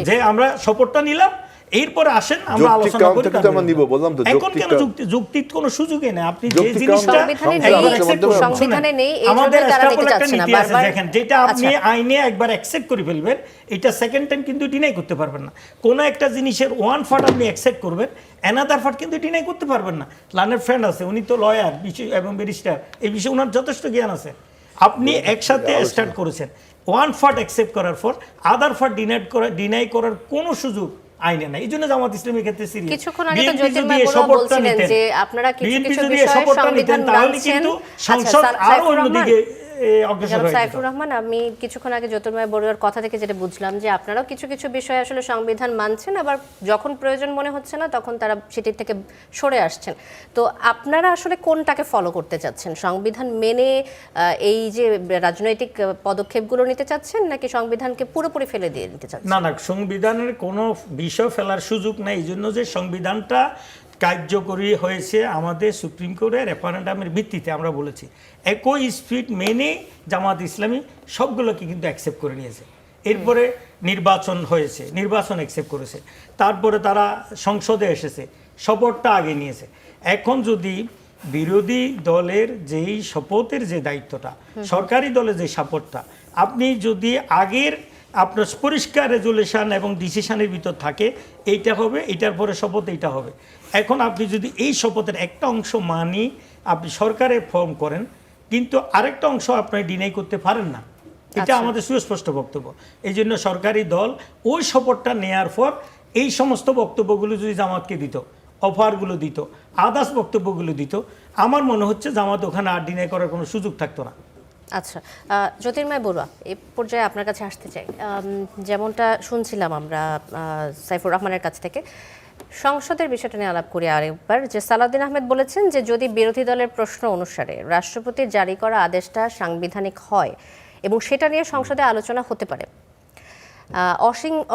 যে আমরা শপথটা নিলাম, এরপরে আসেন আমরা আলোচনা করি। এখন কেন যুক্তির কোনো সুযোগই নেই। আপনি যে জিনিসটা সংবিধানে নেই, এইজন্যই তারা নিতে চাচ্ছে না বারবার। দেখেন, যেটা আপনি আইনে একবার অ্যাকসেপ্ট করে ফেলবেন, এটা সেকেন্ড টাইম কিন্তু ডিনাই করতে পারবেন না। কোনো একটা জিনিসের ওয়ান পার্ট আপনি অ্যাকসেপ্ট করবেন, অ্যানাদার পার্ট কিন্তু ডিনাই করতে পারবেন না। লার্নার ফ্রেন্ড আছে, উনি তো লয়ার এবং ব্যারিস্টার, এই বিষয়ে ওনার যথেষ্ট জ্ঞান আছে। আপনি একসাথে স্টার্ট করেছেন, ওয়ান পার্ট অ্যাকসেপ্ট করার পর আদার পার্ট ডিনাই করার কোনো সুযোগ আইনে নাই। এই জন্য জামাত ইসলামের ক্ষেত্রে সিরিয়াস। কিছুক্ষণ আগে তো জ্যোতির্ময় বলছিলেন যে আপনারা কিছু কিছু বিষয়ে সংবিধান মানছেন। সংসদ আরো অন্যদিকে সাইফুর রহমান, আমি কিছুক্ষণ আগে জ্যোতির্ময় বড়ুয়ার কথা থেকে যেটা বুঝলাম যে আপনারাও কিছু কিছু বিষয়ে আসলে সংবিধান মানছেন, আবার যখন প্রয়োজন মনে হচ্ছে না তখন তারা সেটির থেকে সরে আসছেন। তো আপনারা আসলে কোনটাকে ফলো করতে চাচ্ছেন? সংবিধান মেনে এই যে রাজনৈতিক পদক্ষেপগুলো নিতে চাচ্ছেন, নাকি সংবিধানকে পুরোপুরি ফেলে দিয়ে নিতে চাচ্ছেন? না, সংবিধানের কোনো বিষয় ফেলার সুযোগ নেই। এই জন্য যে সংবিধানটা কার্যকরী হয়েছে আমাদের সুপ্রিম কোর্টের রেফারেন্ডামের ভিত্তিতে, আমরা বলেছি একই স্পিড মেনে জামাত ইসলামী সবগুলোকে কিন্তু অ্যাকসেপ্ট করে নিয়েছে। এরপরে নির্বাচন হয়েছে, নির্বাচন অ্যাকসেপ্ট করেছে, তারপরে তারা সংসদে এসেছে, শপথটা আগে নিয়েছে। এখন যদি বিরোধী দলের যেই শপথের যে দায়িত্বটা, সরকারি দলের যে শপথটা, আপনি যদি আগের আপনার পরিষ্কার রেজুলেশন এবং ডিসিশনের ভিতর থাকে, এইটা হবে, এটার পরে শপথ এইটা হবে। এখন আপনি যদি এই শপথের একটা অংশ মানি আপনি সরকারে ফর্ম করেন, কিন্তু আরেকটা অংশ আপনি ডিনাই করতে পারেন না, এটা আমাদের সুস্পষ্ট বক্তব্য। এই জন্য সরকারি দল ওই শপথটা নেয়ার পর এই সমস্ত বক্তব্যগুলো যদি জামাতকে দিত, অফারগুলো দিত, আদার্স বক্তব্যগুলো দিত, আমার মনে হচ্ছে জামাত ওখানে আর ডিনাই করার কোনো সুযোগ থাকতো না। আচ্ছা, জ্যোতির্ময় বড়ুয়া, এই পর্যায়ে আপনার কাছে আসতে চাই। যেমনটা শুনছিলাম আমরা সাইফুর রহমানের কাছ থেকে, সংসদের বিষয়টা নিয়ে আলাপ করি আরেকবার, যে সালাউদ্দিন আহমেদ বলেছেন যে যদি বিরোধী দলের প্রশ্ন অনুসারে রাষ্ট্রপতির জারি করা আদেশটা সাংবিধানিক হয় এবং সেটা নিয়ে সংসদে আলোচনা হতে পারে,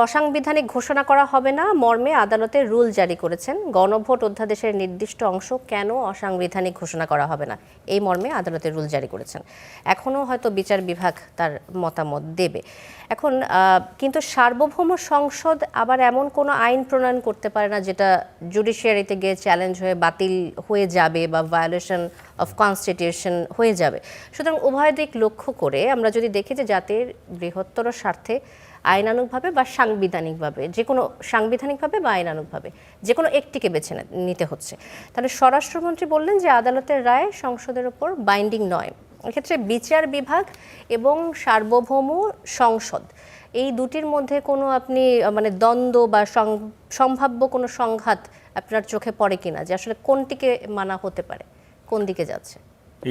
অসাংবিধানিক ঘোষণা করা হবে না মর্মে আদালতে রুল জারি করেছেন। গণভোট অধ্যাদেশের নির্দিষ্ট অংশ কেন অসাংবিধানিক ঘোষণা করা হবে না, এই মর্মে আদালতে রুল জারি করেছেন। এখনও হয়তো বিচার বিভাগ তার মতামত দেবে। এখন কিন্তু সার্বভৌম সংসদ আবার এমন কোনো আইন প্রণয়ন করতে পারে না যেটা জুডিশিয়ারিতে গিয়ে চ্যালেঞ্জ হয়ে বাতিল হয়ে যাবে বা ভায়োলেশন অফ কনস্টিটিউশন হয়ে যাবে। সুতরাং উভয় দিক লক্ষ্য করে আমরা যদি দেখি যে জাতির বৃহত্তর স্বার্থে আইনানুগভাবে বা সাংবিধানিকভাবে, যে কোনো সাংবিধানিকভাবে বা আইনানুগভাবে যে কোনো একটিকে বেছে নিতে হচ্ছে, তাহলে স্বরাষ্ট্রমন্ত্রী বললেন যে আদালতের রায় সংসদের ওপর বাইন্ডিং নয়। এক্ষেত্রে বিচার বিভাগ এবং সার্বভৌম সংসদ এই দুটির মধ্যে কোনো আপনি মানে দ্বন্দ্ব বা সম্ভাব্য কোনো সংঘাত আপনার চোখে পড়ে কিনা, যে আসলে কোনটিকে মানা হতে পারে, কোন দিকে যাচ্ছে?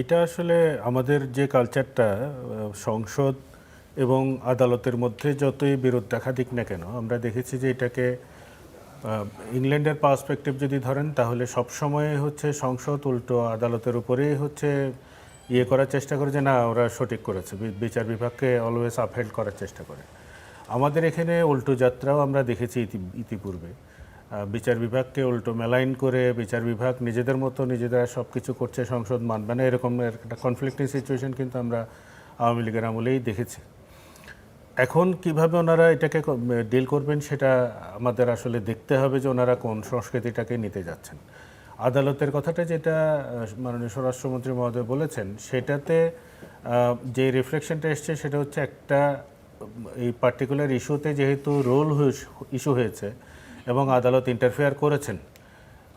এটা আসলে আমাদের যে কালচারটা, সংসদ এবং আদালতের মধ্যে যতই বিরোধ দেখা দিক না কেন, আমরা দেখেছি যে এটাকে ইংল্যান্ডের পার্সপেক্টিভ যদি ধরেন তাহলে সবসময় হচ্ছে সংসদ উল্টো আদালতের উপরেই হচ্ছে ইয়ে করার চেষ্টা করে যে না ওরা সঠিক করেছে, বিচার বিভাগকে অলওয়েজ আপহেল্ড করার চেষ্টা করে। আমাদের এখানে উল্টো যাত্রাও আমরা দেখেছি ইতিপূর্বে, বিচার বিভাগকে উল্টো মেলাইন করে বিচার বিভাগ নিজেদের মতো নিজেরা সব কিছু করছে, সংসদ মানবে না, এরকম একটা কনফ্লিক্টিং সিচুয়েশন কিন্তু আমরা আওয়ামী লীগের আমলেই দেখেছি। এখন কিভাবে ওনারা এটাকে ডিল করবেন সেটা আমাদের আসলে দেখতে হবে যে ওনারা কোন সংস্কৃতিটাকে নিতে যাচ্ছেন। আদালতের কথাটা যেটা মাননীয় স্বরাষ্ট্রমন্ত্রী মহোদয় বলেছেন, সেটাতে যে রিফ্লেকশনটা এসছে সেটা হচ্ছে একটা এই পার্টিকুলার ইস্যুতে যেহেতু রোল ইস্যু হয়েছে এবং আদালত ইন্টারফেয়ার করেছেন,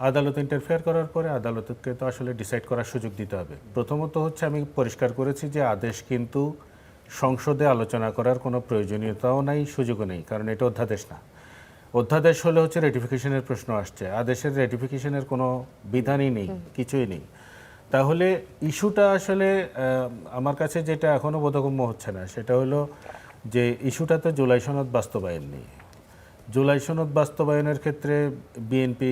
আদালত ইন্টারফেয়ার করার পরে আদালতকে তো আসলে ডিসাইড করার সুযোগ দিতে হবে। প্রথমত হচ্ছে আমি পরিষ্কার করেছি যে আদেশ কিন্তু সংসদে আলোচনা করার কোনো প্রয়োজনীয়তাও নাই, সুযোগও নেই, কারণ এটা অধ্যাদেশ না। অধ্যাদেশ হলে হচ্ছে রেটিফিকেশনের প্রশ্ন আসছে, আদেশের রেটিফিকেশনের কোনো বিধানই নেই, কিছুই নেই। তাহলে ইস্যুটা আসলে আমার কাছে যেটা এখনও বোধগম্য হচ্ছে না সেটা হলো যে ইস্যুটা তো জুলাই সনদ বাস্তবায়ন নেই। জুলাই সনদ বাস্তবায়নের ক্ষেত্রে বিএনপি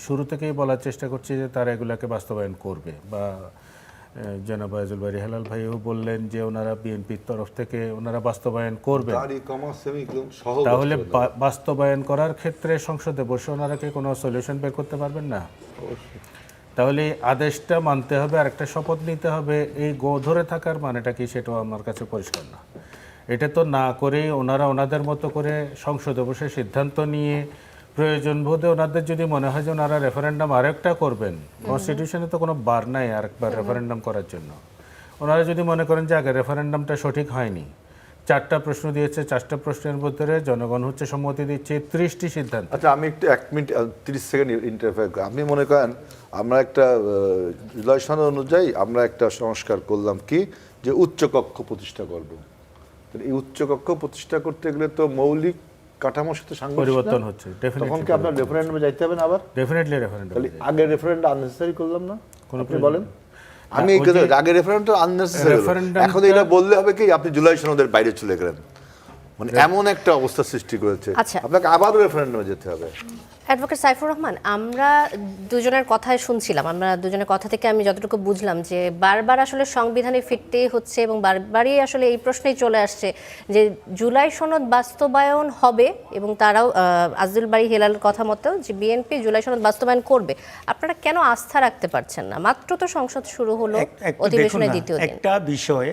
শুরু থেকেই বলার চেষ্টা করছে যে তারা এগুলাকে বাস্তবায়ন করবে, বা জনাব আইজুল বারী হেলাল ভাইও বললেন যে ওনারা বিএনপির তরফ থেকে ওনারা বাস্তবায়ন করবেন। তাহলে বাস্তবায়ন করার ক্ষেত্রে সংসদে বসে ওনারা কি কোনো সলিউশন বের করতে পারবেন না? তাহলে আদেশটা মানতে হবে আর একটা শপথ নিতে হবে, এই ধরে থাকার মানেটা কি সেটাও আমার কাছে পরিষ্কার না। এটা তো না করে ওনারা ওনাদের মতো করে সংসদে বসে সিদ্ধান্ত নিয়ে প্রয়োজন বোধে ওনাদের যদি মনে হয় যে ওনারা রেফারেন্ডাম আরেকটা করবেন, কনস্টিটিউশনে তো কোনো বার নাই আরেকবার রেফারেন্ডাম করার জন্য। ওনারা যদি মনে করেন যে আগে রেফারেন্ডামটা সঠিক হয়নি, 4টা প্রশ্ন দিয়েছে, 4টা প্রশ্নের মধ্যে জনগণ হচ্ছে সম্মতি দিচ্ছে 30টি সিদ্ধান্ত। আচ্ছা, আমি একটু 1 মিনিট 30 সেকেন্ড ইন্টারফেয়ার করি। আপনি মনে করেন আমরা একটা জুলাই সনদ অনুযায়ী আমরা একটা সংস্কার করলাম কি যে উচ্চকক্ষ প্রতিষ্ঠা করব। এই উচ্চকক্ষ প্রতিষ্ঠা করতে গেলে তো মৌলিক কাঠামোর সাথে পরিবর্তন হচ্ছে, তখন কি আপনার রেফারেন্ডামে যাইতে হবে না? আবার ডেফিনেটলি রেফারেন্ডাম। তাহলে আগে রেফারেন্ডাম আননেসেসারি করলাম না? আপনি বলেন। আমি আগে রেফারেন্ডাম আননেসেসারি, এখন এটা বললে হবে কি আপনি জুলাই সনদের বাইরে চলে গেলেন, মানে এমন একটা অবস্থা সৃষ্টি করেছে। আপনাকে আবারও রেফারেন্ডামে যেতে হবে। অ্যাডভোকেট সাইফুর রহমান, আমরা দুজনের কথাই শুনছিলাম, আমরা দুজনের কথা থেকে আমি যতটুকু বুঝলাম যে বারবার আসলে সংবিধানে ফিরতেই হচ্ছে এবং বারবারই আসলে এই প্রশ্নেই চলে আসছে যে জুলাই সনদ বাস্তবায়ন হবে এবং তারাও আইজুল বারী হেলালের কথা মতো যে বিএনপি জুলাই সনদ বাস্তবায়ন করবে। আপনারা কেন আস্থা রাখতে পারছেন না? মাত্র তো সংসদ শুরু হলো, অধিবেশনের দ্বিতীয় দিন। একটা বিষয়ে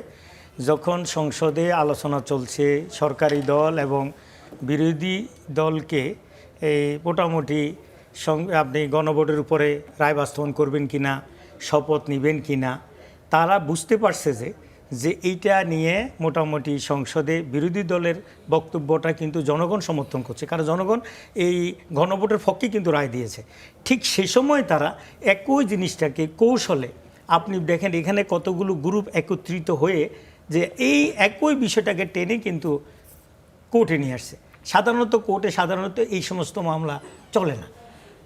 যখন সংসদে আলোচনা চলছে, সরকারি দল এবং বিরোধী দলকে এই মোটামুটি আপনি গণভোটের উপরে রায় বাস্তবায়ন করবেন কিনা, শপথ নেবেন কিনা, তারা বুঝতে পারছে যে এইটা নিয়ে মোটামুটি সংসদে বিরোধী দলের বক্তব্যটা কিন্তু জনগণ সমর্থন করছে, কারণ জনগণ এই গণভোটের পক্ষে কিন্তু রায় দিয়েছে। ঠিক সেই সময় তারা একই জিনিসটাকে কৌশলে, আপনি দেখেন এখানে কতগুলো গ্রুপ একত্রিত হয়ে যে এই একই বিষয়টাকে টেনে কিন্তু কোর্টে নিয়ে আসছে। সাধারণত কোর্টে এই সমস্ত মামলা চলে না,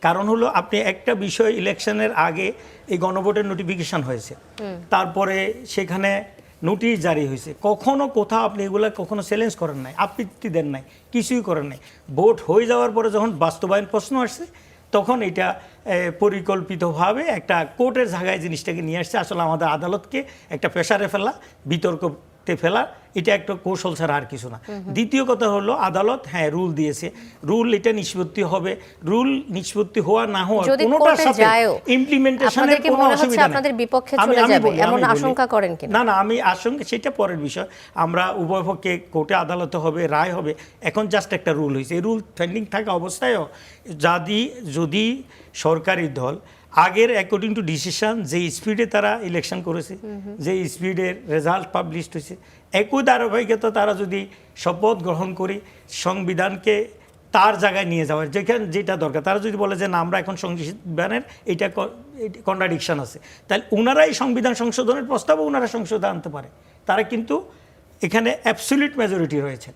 কারণ হলো আপনি একটা বিষয় ইলেকশনের আগে এই গণভোটের নোটিফিকেশন হয়েছে, তারপরে সেখানে নোটিশ জারি হয়েছে, কখনো কোথাও আপনি এগুলা কখনো চ্যালেঞ্জ করেন নাই, আপত্তি দেন নাই, কিছুই করেন নাই। ভোট হয়ে যাওয়ার পরে যখন বাস্তবায়ন প্রশ্ন আসছে তখন এটা পরিকল্পিতভাবে একটা কোর্টের জায়গায় জিনিসটাকে নিয়ে আসছে। আসলে আমাদের আদালতকে একটা প্রেসারে ফেলা, বিতর্কতে ফেলা, এটা একটা কৌশল ছাড়া আর কিছু না। দ্বিতীয় কথা হলো আদালত রুল দিয়েছে, রুল এটা নিষ্পত্তি হবে, রুল নিষ্পত্তি হওয়া না হওয়া যদি কোনোটার কোর্টে সাথে যায়ও, ইমপ্লিমেন্টেশনের আপনাদের কি কোনো মনে হচ্ছে অসুবিধা নেই। আপনাদের বিপক্ষে আমি চলে যাবে বলি, এমন আমি বলি। আশঙ্কা করেন কিনা? না, আমি আশঙ্কা, সেটা পরের বিষয়। আমরা উভয় পক্ষে কোর্টে আদালতে হবে, রায় হবে, এখন জাস্ট একটা রুল হয়েছে। এই রুল পেন্ডিং থাকা অবস্থায়ও যদি সরকারি দল আগের অ্যাকর্ডিং টু ডিসিশন যে স্পিডে তারা ইলেকশন করেছে, যে স্পিডের রেজাল্ট পাবলিশ হয়েছে, একই ধারাবাহিকতা তারা যদি শপথ গ্রহণ করি সংবিধানকে তার জায়গায় নিয়ে যাওয়ার যেটা দরকার, তারা যদি বলে যে না আমরা এখন সংবিধানের এটা কন্ট্রাডিকশন আছে, তাহলে ওনারাই সংবিধান সংশোধনের প্রস্তাবও ওনারা সংশোধন আনতে পারে। তারা কিন্তু এখানে অ্যাবসলিউট মেজরিটি রয়েছে।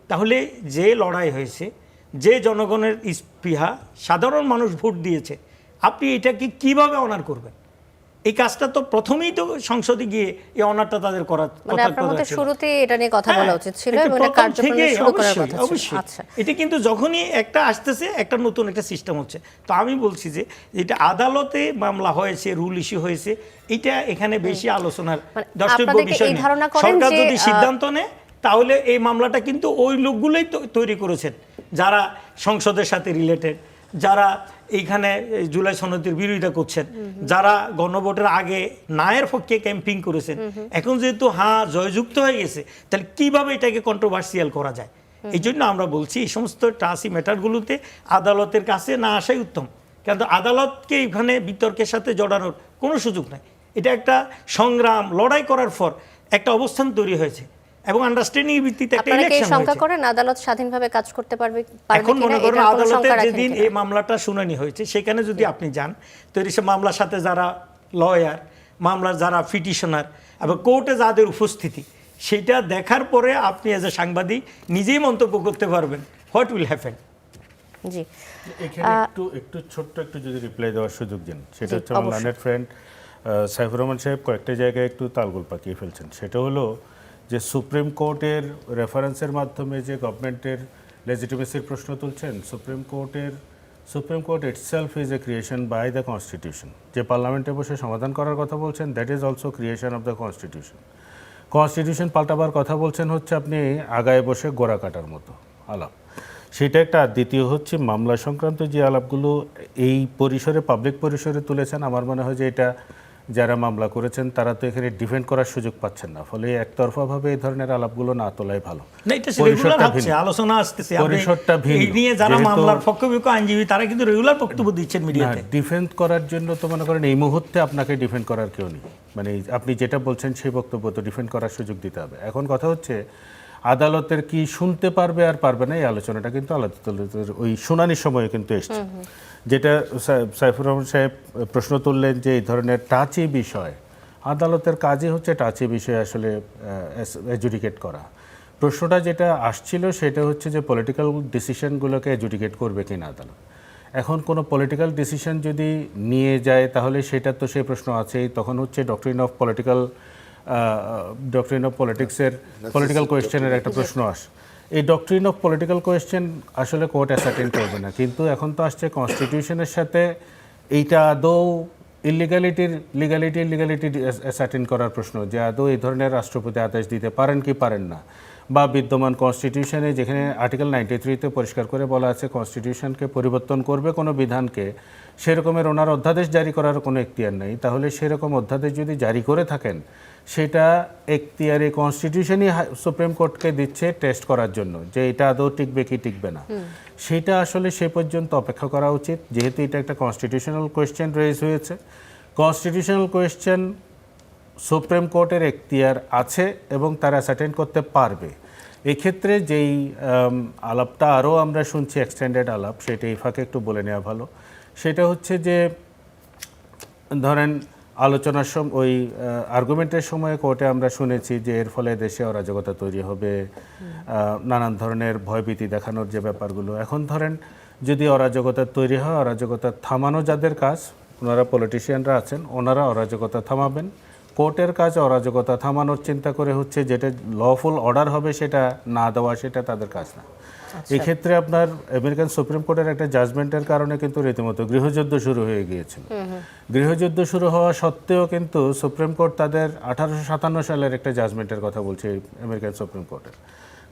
তাহলে যে লড়াই হয়েছে, যে জনগণের স্পৃহা, সাধারণ মানুষ ভোট দিয়েছে, আপনি এটাকে কিভাবে অনার করবেন? এই কাজটা তো প্রথমেই তো সংসদে গিয়ে এই অনারটা তাদের করার মানে আপনার মতে শুরুতে এটা নিয়ে কথা বলা উচিত ছিল এটা এবং এটা প্রথম কার্যক্রম থেকেই, শুরু করার অবশ্যই, কথা ছিল। অবশ্যই। আচ্ছা, এটা কিন্তু যখনই একটা আসতেছে একটা নতুন একটা সিস্টেম হচ্ছে। তো আমি বলছি যে এটা আদালতে মামলা হয়েছে, রুল ইস্যু হয়েছে, এটা এখানে বেশি আলোচনার মানে দ্রষ্টব্য আপনাদের কি বিষয় এই নেই। ধারণা করেন সরকার যে, যদি সিদ্ধান্ত নেয় তাহলে এই মামলাটা কিন্তু ওই লোকগুলোই তৈরি করেছেন যারা সংসদের সাথে রিলেটেড, যারা এইখানে জুলাই সনদের বিরোধিতা করছেন, যারা গণভোটের আগে নায়ের পক্ষে ক্যাম্পিং করেছেন। এখন যেহেতু জয়যুক্ত হয়ে গেছে, তাহলে কিভাবে এটাকে কন্ট্রোভার্সিয়াল করা যায়? এই জন্য আমরা বলছি এই সমস্ত ট্রাসি ম্যাটারগুলোতে আদালতের কাছে না আসাই উত্তম। কিন্তু আদালতকে এখানে বিতর্কের সাথে জড়ানোর কোনো সুযোগ নাই। এটা একটা সংগ্রাম, লড়াই করার পর একটা অবস্থান তৈরি হয়েছে এবং আন্ডারস্ট্যান্ডিং ভিত্তিতে একটা আপনারা কি ইলেকশন শঙ্কা হয়েছে। করেন আদালত স্বাধীনভাবে কাজ করতে পারবে এখন মনে করেন কিনা? আদালতে যেদিন এই মামলাটা শুনানি হয়েছে সেখানে যদি আপনি যান, তো এই মামলার সাথে যারা লয়ার, মামলার যারা পিটিশনার এবং কোর্টে যাদের উপস্থিতি, সেটা দেখার পরে আপনি এজ এ সাংবাদিক নিজেই মন্তব্য করতে পারবেন হোয়াট উইল হ্যাপেন। জি, এখানে একটু ছোট্ট একটু যদি রিপ্লাই দেওয়ার সুযোগ দেন, সেটা হচ্ছে আমার অবশ্যই। লার্নেড ফ্রেন্ড সাইফুর রহমান সাহেব কয়েকটা জায়গায় একটু তালগোল পাকিয়ে ফেলছেন। সেটা হলো যে সুপ্রিম কোর্টের রেফারেন্সের মাধ্যমে যে গভর্নমেন্টের লেজিটিমেসির প্রশ্ন তুলছেন, supreme court itself is a creation by the constitution. যে পার্লামেন্টে বসে সমাধান করার কথা বলছেন, that is also creation of the constitution পাল্টাবার কথা বলছেন হচ্ছে আপনি আগায় বসে গোড়া কাটার মতো আলাপ, সেটা একটা। আর দ্বিতীয় হচ্ছে মামলা সংক্রান্ত যে আলাপগুলো এই পরিসরে, পাবলিক পরিসরে তুলেছেন, আমার মনে হয় যে এটা যারা মামলা করেছেন তারা তো এখানে ডিফেন্ড করার সুযোগ পাচ্ছেন না, ফলে একতরফাভাবে এই ধরনের আলাপগুলো না তোলাই ভালো। না, এটা রেগুলার হচ্ছে, আলোচনা আসতেছে। পরিসরটা ভিন্ন। এই নিয়ে যারা মামলার পক্ষবিপক্ষ আইনজীবী তারা কিন্তু রেগুলার বক্তব্য দিচ্ছেন মিডিয়াতে। ডিফেন্ড করার জন্য তো মনে করেন এই মুহূর্তে আপনাকে ডিফেন্ড করার কেউ নেই, মানে আপনি যেটা বলছেন সেই বক্তব্য তো ডিফেন্ড করার সুযোগ দিতে হবে। এখন কথা হচ্ছে আদালতের কি শুনতে পারবে আর পারবে না, এই আলোচনাটা কিন্তু আদালতের ওই শুনানির সময় কিন্তু এসছে। যেটা সাইফুর রহমান সাহেব প্রশ্ন তুললেন যে এই ধরনের টাচি বিষয়, আদালতের কাজই হচ্ছে টাচি বিষয় আসলে এডজুডিকেট করা। প্রশ্নটা যেটা আসছিল সেটা হচ্ছে যে পলিটিক্যাল ডিসিশনগুলোকে এডজুডিকেট করবে কিনা আদালত। এখন কোনো পলিটিক্যাল ডিসিশন যদি নিয়ে যায় তাহলে সেটা তো সেই প্রশ্ন আছেই। তখন হচ্ছে ডক্ট্রিন অফ পলিটিক্সের পলিটিক্যাল কোয়েশ্চেনের একটা প্রশ্ন আসে। এই ডক্ট্রিন অফ পলিটিক্যাল কোয়েশ্চেন আসলে কোর্ট অ্যাসার্টেন করবে না, কিন্তু এখন তো আসছে কনস্টিটিউশনের সাথে এইটা আদৌ লিগ্যালিটি অ্যাসার্টেন করার প্রশ্ন, যে আদৌ এই ধরনের রাষ্ট্রপতি আদেশ দিতে পারেন কি পারেন না, বা বিদ্যমান কনস্টিটিউশনে যেখানে আর্টিকেল 93-তে পরিষ্কার করে বলা আছে কনস্টিটিউশনকে পরিবর্তন করবে কোনো বিধানকে, সেরকমের ওনার অধ্যাদেশ জারি করার কোনো এখতিয়ার নেই। তাহলে সেরকম অধ্যাদেশ যদি জারি করে থাকেন সেটা এখতিয়ারে কনস্টিটিউশনই সুপ্রিম কোর্টকে দিচ্ছে টেস্ট করার জন্য যে এটা আদৌ টিকবে কি টিকবে না। সেটা আসলে সে পর্যন্ত অপেক্ষা করা উচিত, যেহেতু এটা একটা কনস্টিটিউশনাল কোয়েশ্চেন রেজ হয়েছে। কনস্টিটিউশনাল কোয়েশ্চেন সুপ্রিম কোর্টের এখতিয়ার আছে এবং তারা অ্যাসার্টেন করতে পারবে। এক্ষেত্রে যেই আলাপটা আরও আমরা শুনছি এক্সটেন্ডেড আলাপ, সেটা এই ফাঁকে একটু বলে নেওয়া ভালো। সেটা হচ্ছে যে ধরেন আলোচনার ওই আর্গুমেন্টের সময় কোর্টে আমরা শুনেছি যে এর ফলে দেশে অরাজকতা তৈরি হবে, নানান ধরনের ভয়ভীতি দেখানোর যে ব্যাপারগুলো। এখন ধরেন যদি অরাজকতা তৈরি হয়, অরাজকতা থামানো যাদের কাজ, ওনারা পলিটিশিয়ানরা আছেন, ওনারা অরাজকতা থামাবেন। কোর্টের কাজ অরাজকতা থামানোর চিন্তা করে হচ্ছে, যেটা লফুল অর্ডার হবে সেটা না দেওয়া, সেটা তাদের কাজ না। এক্ষেত্রে আপনার আমেরিকান সুপ্রিম কোর্টের একটা জাজমেন্টের কারণে কিন্তু রীতিমতো গৃহযুদ্ধ শুরু হয়ে গিয়েছিল। গৃহযুদ্ধ শুরু হওয়া সত্ত্বেও কিন্তু সুপ্রিম কোর্ট তাদের 1857 সালের একটা জাজমেন্টের কথা বলছে আমেরিকান সুপ্রিম কোর্টের,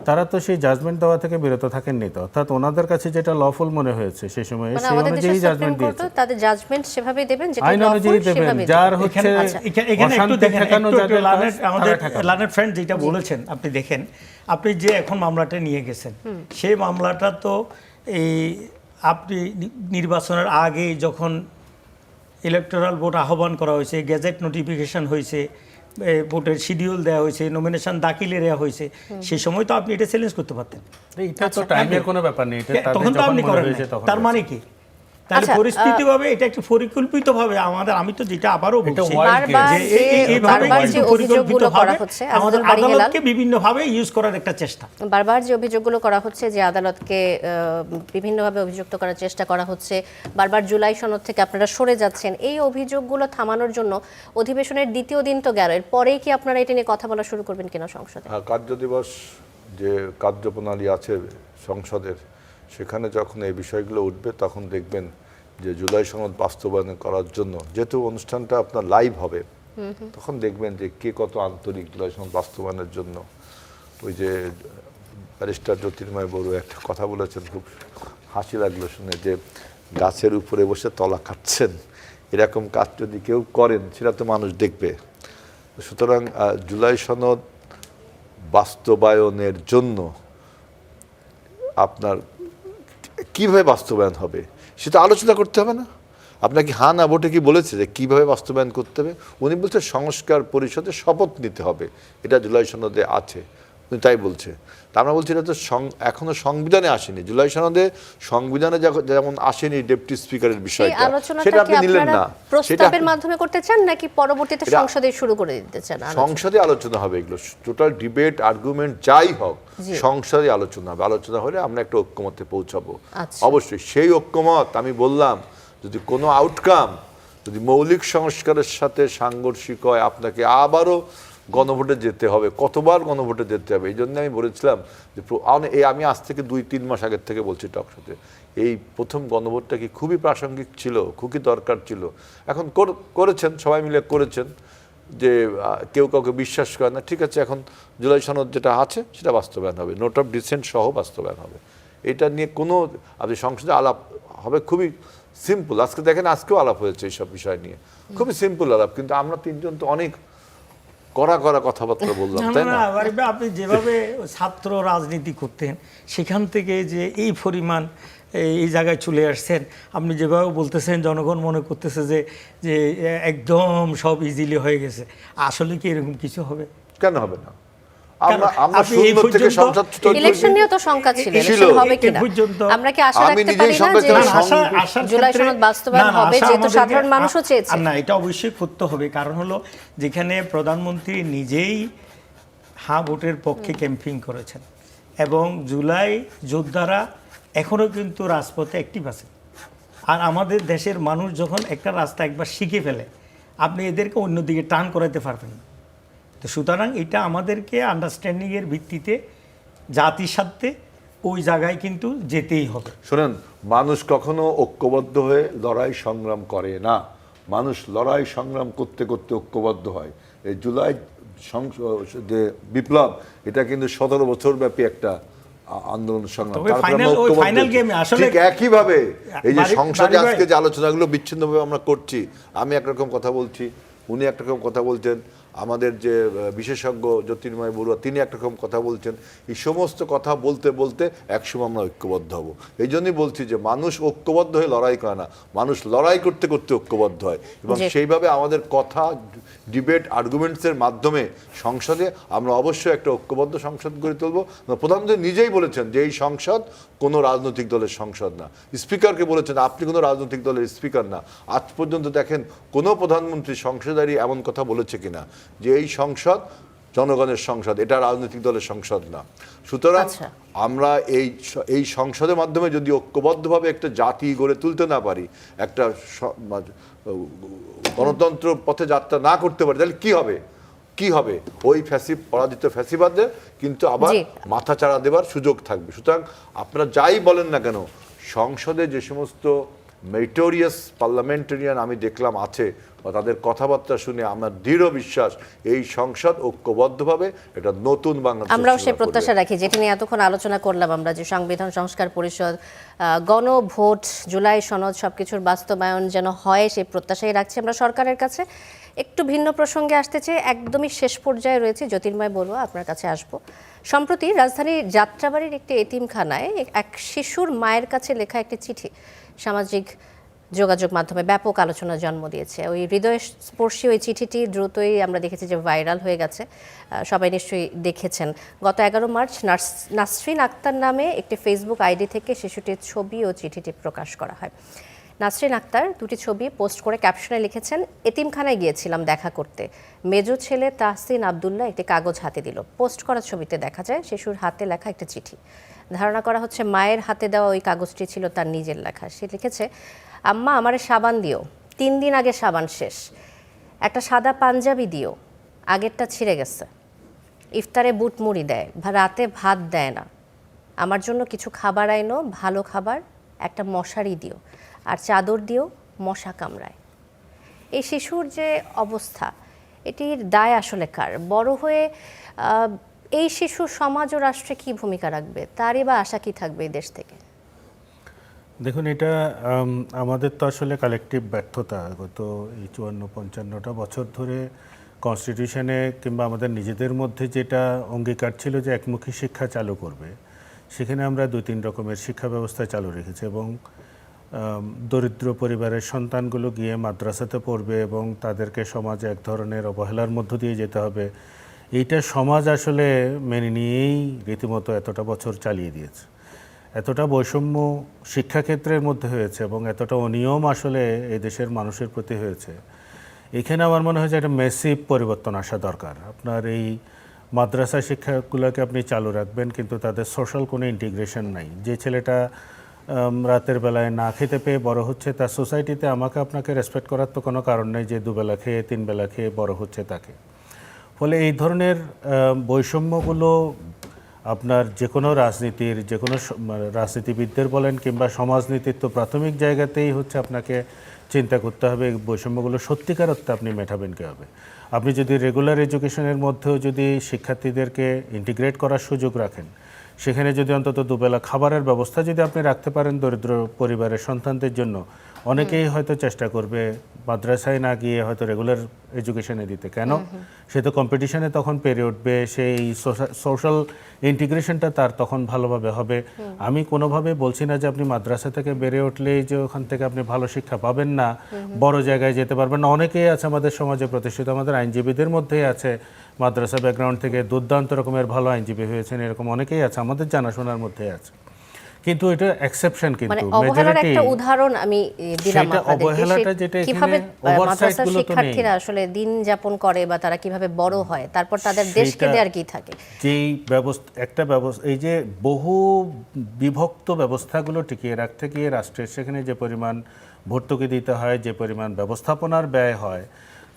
তারা তো সেই জাজমেন্ট দেওয়া থেকে বিরত থাকেননি। তো অর্থাৎ ওনাদের কাছে যেটা লফুল মনে হয়েছে সেই সময়ে মানে সেই আমাদের অনুযায়ী দেশের জাজমেন্ট সুপ্রিম দিয়েছে, কোর্টও তাদের জাজমেন্ট সেভাবেই দেবেন, যেটা আইন অনুযায়ী lawful দেবেন। সেভাবেই যার দেবেন। হচ্ছে এখানে একটু অশান্তি দেখেন, ঠেকানো একটু যাদের কাজ, আমাদের তারা ঠেকাবে। লার্নেড ফ্রেন্ড যেটা বলেছেন, আপনি দেখেন, আপনি যে এখন মামলাটা নিয়ে গেছেন, সেই মামলাটা তো এই আপনি নির্বাচনের আগে যখন ইলেকটোরাল ভোট আহ্বান করা হয়েছে, গেজেট নোটিফিকেশন হয়েছে, ভোটের শিডিউল দেওয়া হয়েছে, নমিনেশন দাখিলে দেওয়া হয়েছে, সেই সময় তো আপনি এটা চ্যালেঞ্জ করতে পারতেন। এটা তো টাইমের কোনো ব্যাপার নেই, এটা তাদের তখন তো যখন আপনি মনে করেন হয়েছে নাই। তখন তার মানে কি? তাহলে আচ্ছা, পরিস্থিতিভাবে এটা একটু পরিকল্পিতভাবে আমাদের, আমি তো যেটা আবারও বলছি বারবার যে এইভাবে বারবার যে কিন্তু অভিযোগগুলো করা পরিকল্পিতভাবে হচ্ছে, আমাদের আজদুল বারী হেলাল, আদালতকে বিভিন্নভাবে ইউজ করার একটা চেষ্টা। বারবার যে অভিযোগগুলো করা হচ্ছে যে আদালতকে বিভিন্নভাবে অভিযুক্ত করার চেষ্টা করা হচ্ছে, বারবার জুলাই সনদ থেকে আপনারা সরে যাচ্ছেন, এই অভিযোগগুলো থামানোর জন্য অধিবেশনের দ্বিতীয় দিন তো গেল, এর পরেই কি আপনারা এটা নিয়ে কথা বলা শুরু করবেন কিনা সংসদে? কার্য দিবস যে কার্যপ্রণালী আছে সংসদের, সেখানে যখন এই বিষয়গুলো উঠবে তখন দেখবেন যে জুলাই সনদ বাস্তবায়ন করার জন্য, যেহেতু অনুষ্ঠানটা আপনার লাইভ হবে, তখন দেখবেন যে কে কত আন্তরিক জুলাই সনদ বাস্তবায়নের জন্য। ওই যে ব্যারিস্টার জ্যোতির্ময় বড়ুয়া একটা কথা বলেছেন, খুব হাসি লাগলো শুনে, যে গাছের উপরে বসে তলা কাটছেন, এরকম কাজ যদি কেউ করেন সেটা তো মানুষ দেখবে। সুতরাং জুলাই সনদ বাস্তবায়নের জন্য আপনার কিভাবে বাস্তবায়ন হবে সেটা আলোচনা করতে হবে না? আপনাকে হা না ভোটে কি বলেছে যে কিভাবে বাস্তবায়ন করতে হবে? উনি বলছে সংস্কার পরিষদে শপথ নিতে হবে, এটা জুলাই সনদে আছে, উনি তাই বলছে। তা আমরা বলছি এটা তো এখনো সংবিধানে আসেনি। জুলাই সনদে সংবিধানে যেমন আসেনি ডেপুটি স্পিকারের বিষয়টা, সেটা আপনি নিলেন না। প্রস্তাবের মাধ্যমে করতে চান নাকি পরবর্তীতে সংসদে শুরু করে দিতে চান? সংসদে আলোচনা হবে, এগুলো টোটাল ডিবেট আর্গুমেন্ট যাই হোক সংসদে আলোচনা হবে। আলোচনা হলে আমরা একটা ঐক্যমতে পৌঁছাবো। অবশ্যই সেই ঐক্যমত, আমি বললাম, যদি কোনো আউটকাম যদি মৌলিক সংস্কারের সাথে সাংঘর্ষিক হয়, আপনাকে আবারও গণভোটে যেতে হবে। কতবার গণভোটে যেতে হবে? এই জন্য আমি বলেছিলাম যে আমি আজ থেকে 2-3 মাস আগের থেকে বলছি টকশোতে, এই প্রথম গণভোটটা কি খুবই প্রাসঙ্গিক ছিল, খুবই দরকার ছিল। এখন করেছেন, সবাই মিলে করেছেন, যে কেউ কাউকে বিশ্বাস করে না, ঠিক আছে, এখন জুলাই সনদ যেটা আছে সেটা বাস্তবায়ন হবে, নোট অফ ডিসেন্ট সহ বাস্তবায়ন হবে। এটা নিয়ে কোনো আপনি সংসদে আলাপ হবে, খুবই সিম্পল। আজকে দেখেন, আজকেও আলাপ হয়েছে এইসব বিষয় নিয়ে, খুবই সিম্পল আলাপ, কিন্তু আমরা তিনজন তো অনেক কড়া কথাবার্তা বললাম, তাই না? আপনি যেভাবে ছাত্র রাজনীতি করতেন, সেখান থেকে যে এই পরিমাণ এই জায়গায় চলে আসছেন, আপনি যেভাবে বলতেছেন, জনগণ মনে করতেছে যে একদম সব ইজিলি হয়ে গেছে। আসলে কি এরকম কিছু হবে? কেন হবে না? আমরা শূন্য থেকে সংসদ ইলেকশন নিয়ে তো শঙ্কা ছিল, ইলেকশন হবে কিনা আমরা কি আশা রাখতে পারি না যে জুলাই সনদ বাস্তবায়ন হবে, যেহেতু সাধারণ মানুষও চেয়েছে? না, এটা অবশ্যই করতে হবে। কারণ হলো, যেখানে প্রধানমন্ত্রী নিজেই ভোটের পক্ষে ক্যাম্পেইন করেছেন এবং জুলাই যোদ্ধারা এখনও কিন্তু রাজপথে অ্যাক্টিভ আছে। আর আমাদের দেশের মানুষ যখন একটা রাস্তা একবার শিখে ফেলে, আপনি এদেরকে অন্যদিকে টার্ন করাতে পারবেন না। তো সুতরাং এটা আমাদেরকে আন্ডারস্ট্যান্ডিংয়ের ভিত্তিতে জাতির সাথে ওই জায়গায় কিন্তু যেতেই হবে। শোনেন, মানুষ কখনো ঐক্যবদ্ধ হয়ে লড়াই সংগ্রাম করে না, মানুষ লড়াই সংগ্রাম করতে করতে ঐক্যবদ্ধ হয়। এই জুলাই যে বিপ্লব, এটা কিন্তু 17 বছর ব্যাপী একটা আন্দোলন সংগ্রাম। ঠিক একইভাবে এই যে সংসদে আজকে যে আলোচনাগুলো বিচ্ছিন্নভাবে আমরা করছি, আমি একরকম কথা বলছি, উনি একরকম কথা বলছেন, আমাদের যে বিশেষজ্ঞ জ্যোতির্ময় বড়ুয়া তিনি একরকম কথা বলছেন। এই সমস্ত কথা বলতে বলতে একসময় আমরা ঐক্যবদ্ধ হব। এই জন্যই বলছি যে মানুষ ঐক্যবদ্ধ হয়ে লড়াই করে না, মানুষ লড়াই করতে করতে ঐক্যবদ্ধ হয়, এবং সেইভাবে আমাদের কথা, ডিবেট, আর্গুমেন্টসের মাধ্যমে সংসদে আমরা অবশ্যই একটা ঐক্যবদ্ধ সংসদ গড়ে তুলব। প্রধানমন্ত্রী নিজেই বলেছেন যে এই সংসদ কোনো রাজনৈতিক দলের সংসদ না, স্পিকারকে বলেছেন আপনি কোনো রাজনৈতিক দলের স্পিকার না। আজ পর্যন্ত দেখেন কোনো প্রধানমন্ত্রী সংসদারই এমন কথা বলেছে কিনা যে এই সংসদ জনগণের সংসদ, এটা রাজনৈতিক দলের সংসদ না। সুতরাং আমরা এই সংসদের মাধ্যমে যদি ঐক্যবদ্ধভাবে একটা জাতি গড়ে তুলতে না পারি, একটা গণতন্ত্র পথে যাত্রা না করতে পারি, তাহলে কি হবে? ওই পরাজিত ফ্যাসিবাদদের কিন্তু আবার মাথা চাড়া দেবার সুযোগ থাকবে। সুতরাং আপনারা যাই বলেন না কেন, সংসদে যে সমস্ত মেরিটোরিয়াস পার্লামেন্টারিয়ান আমি দেখলাম আছে, বা তাদের কথাবার্তা শুনে আমার দৃঢ় বিশ্বাস এই সংসদ ঐক্যবদ্ধভাবে এটা নতুন বাংলাদেশ। আমরাও সেই প্রত্যাশা রাখি, যেটি নিয়ে এতক্ষণ আলোচনা করলাম আমরা, যে সংবিধান সংস্কার পরিষদ, গণভোট, জুলাই সনদ সবকিছুর বাস্তবায়ন যেন হয়, সেই প্রত্যাশাই রাখছি আমরা সরকারের কাছে। একটু ভিন্ন প্রসঙ্গে আসতে চেয়ে একদমই শেষ পর্যায়ে রয়েছে, জ্যোতির্ময় বড়ুয়া আপনার কাছে আসব। সম্প্রতি রাজধানীর যাত্রাবাড়ির একটি এতিমখানায় এক শিশুর মায়ের কাছে লেখা একটি চিঠি সামাজিক যোগাযোগ মাধ্যমে ব্যাপক আলোচনা জন্ম দিয়েছে। ওই হৃদয়স্পর্শী ওই চিঠিটি দ্রুতই আমরা দেখেছি যে ভাইরাল হয়ে গেছে, সবাই নিশ্চয়ই দেখেছেন। গত 11 মার্চ নাসরিন আক্তার নামে একটি ফেসবুক আইডি থেকে শিশুটির ছবি ও চিঠিটি প্রকাশ করা হয়। নাসরিন আক্তার দুটি ছবি পোস্ট করে ক্যাপশনে লিখেছেন, এতিমখানায় গিয়েছিলাম দেখা করতে, মেজো ছেলে তাহসিন আব্দুল্লাহ একটি কাগজ হাতে দিল। পোস্ট করা ছবিতে দেখা যায় শিশুর হাতে লেখা একটি চিঠি। ধারণা করা হচ্ছে মায়ের হাতে দেওয়া ওই কাগজটি ছিল তার নিজের লেখা। সে লিখেছে, আম্মা আমারে সাবান দিও, 3 দিন আগে সাবান শেষ, একটা সাদা পাঞ্জাবি দিও, আগেরটা ছিঁড়ে গেছে, ইফতারে বুট মুড়ি দেয়, রাতে ভাত দেয় না, আমার জন্য কিছু খাবার আইনো, ভালো খাবার, একটা মশারি দিও, আর চাদর দিও, মশা কামড়ায়। এই শিশুর যে অবস্থা, এটির দায় আসলে কার? বড় হয়ে এই শিশু সমাজ ও রাষ্ট্রে কি ভূমিকা রাখবে, তারই বা আশা কি থাকবে এই দেশ থেকে? দেখুন, এটা আমাদের তো আসলে কালেকটিভ ব্যর্থতা। গত এই 54-55টা বছর ধরে কনস্টিটিউশনে কিংবা আমাদের নিজেদের মধ্যে যেটা অঙ্গীকার ছিল যে একমুখী শিক্ষা চালু করবে, সেখানে আমরা 2-3 রকমের শিক্ষা ব্যবস্থা চালু রেখেছি, এবং দরিদ্র পরিবারের সন্তানগুলো গিয়ে মাদ্রাসাতে পড়বে এবং তাদেরকে সমাজে এক ধরনের অবহেলার মধ্য দিয়ে যেতে হবে। এইটা সমাজ আসলে মেনে নিয়েই রীতিমতো এতটা বছর চালিয়ে দিয়েছে। এতটা বৈষম্য শিক্ষাক্ষেত্রের মধ্যে হয়েছে এবং এতটা অনিয়ম আসলে এই দেশের মানুষের প্রতি হয়েছে। এখানে আমার মনে হয় যে একটা মেসিভ পরিবর্তন আসা দরকার। আপনার এই মাদ্রাসা শিক্ষাগুলোকে আপনি চালু রাখবেন, কিন্তু তাদের সোশ্যাল কোনো ইন্টিগ্রেশন নাই। যে ছেলেটা রাতের বেলায় না খেতে পেয়ে বড় হচ্ছে, তার সোসাইটিতে আমাকে আপনাকে রেসপেক্ট করার তো কোনো কারণ নেই যে 2 বেলা খেয়ে 3 বেলা খেয়ে বড় হচ্ছে তাকে। ফলে এই ধরনের বৈষম্যগুলো আপনার যে কোনো রাজনীতির, যে কোনো রাজনীতিবিদদের বলেন কিংবা সমাজনীতির তো প্রাথমিক জায়গাতেই হচ্ছে আপনাকে চিন্তা করতে হবে এই বৈষম্যগুলো সত্যিকার অর্থে আপনি মেটাবেন কীভাবে। আপনি যদি রেগুলার এডুকেশনের মধ্যেও যদি শিক্ষার্থীদেরকে ইন্টিগ্রেট করার সুযোগ রাখেন, সেখানে যদি অন্তত 2 বেলা খাবারের ব্যবস্থা যদি আপনি রাখতে পারেন দরিদ্র পরিবারের সন্তানদের জন্য, অনেকেই হয়তো চেষ্টা করবে মাদ্রাসায় না গিয়ে হয়তো রেগুলার এডুকেশনে দিতে। কেন? সে তো কম্পিটিশনে তখন পেরে উঠবে, সেই সোশ্যাল ইন্টিগ্রেশনটা তার তখন ভালোভাবে হবে। আমি কোনোভাবে বলছি না যে আপনি মাদ্রাসা থেকে বেড়ে উঠলেই যে ওখান থেকে আপনি ভালো শিক্ষা পাবেন না, বড় জায়গায় যেতে পারবেন না। অনেকেই আছে আমাদের সমাজে প্রতিষ্ঠিত, আমাদের আইনজীবীদের মধ্যেই আছে মাদ্রাসা ব্যাকগ্রাউন্ড থেকে দুর্দান্ত রকমের ভালো আইনজীবী হয়েছেন, এরকম অনেকেই আছে, আমাদের জানাশোনার মধ্যে আছে। কিন্তু এটা এক্সেপশন, কিন্তু অবহেলার একটা উদাহরণ আমি দিলাম আপনাদেরকে, কিভাবে মাদ্রাসার শিক্ষার্থীরা আসলে দিন যাপন করে বা তারা কিভাবে বড় হয়, তারপর তাদের দেশকে দেওয়ার কি থাকে। যেই একটা ব্যবস্থা, এই যে বহু বিভক্ত ব্যবস্থাগুলো টিকিয়ে রাখতে গিয়ে রাষ্ট্রের সেখানে যে পরিমাণ ভর্তুকি দিতে হয়, যে পরিমাণ ব্যবস্থাপনার ব্যয় হয়,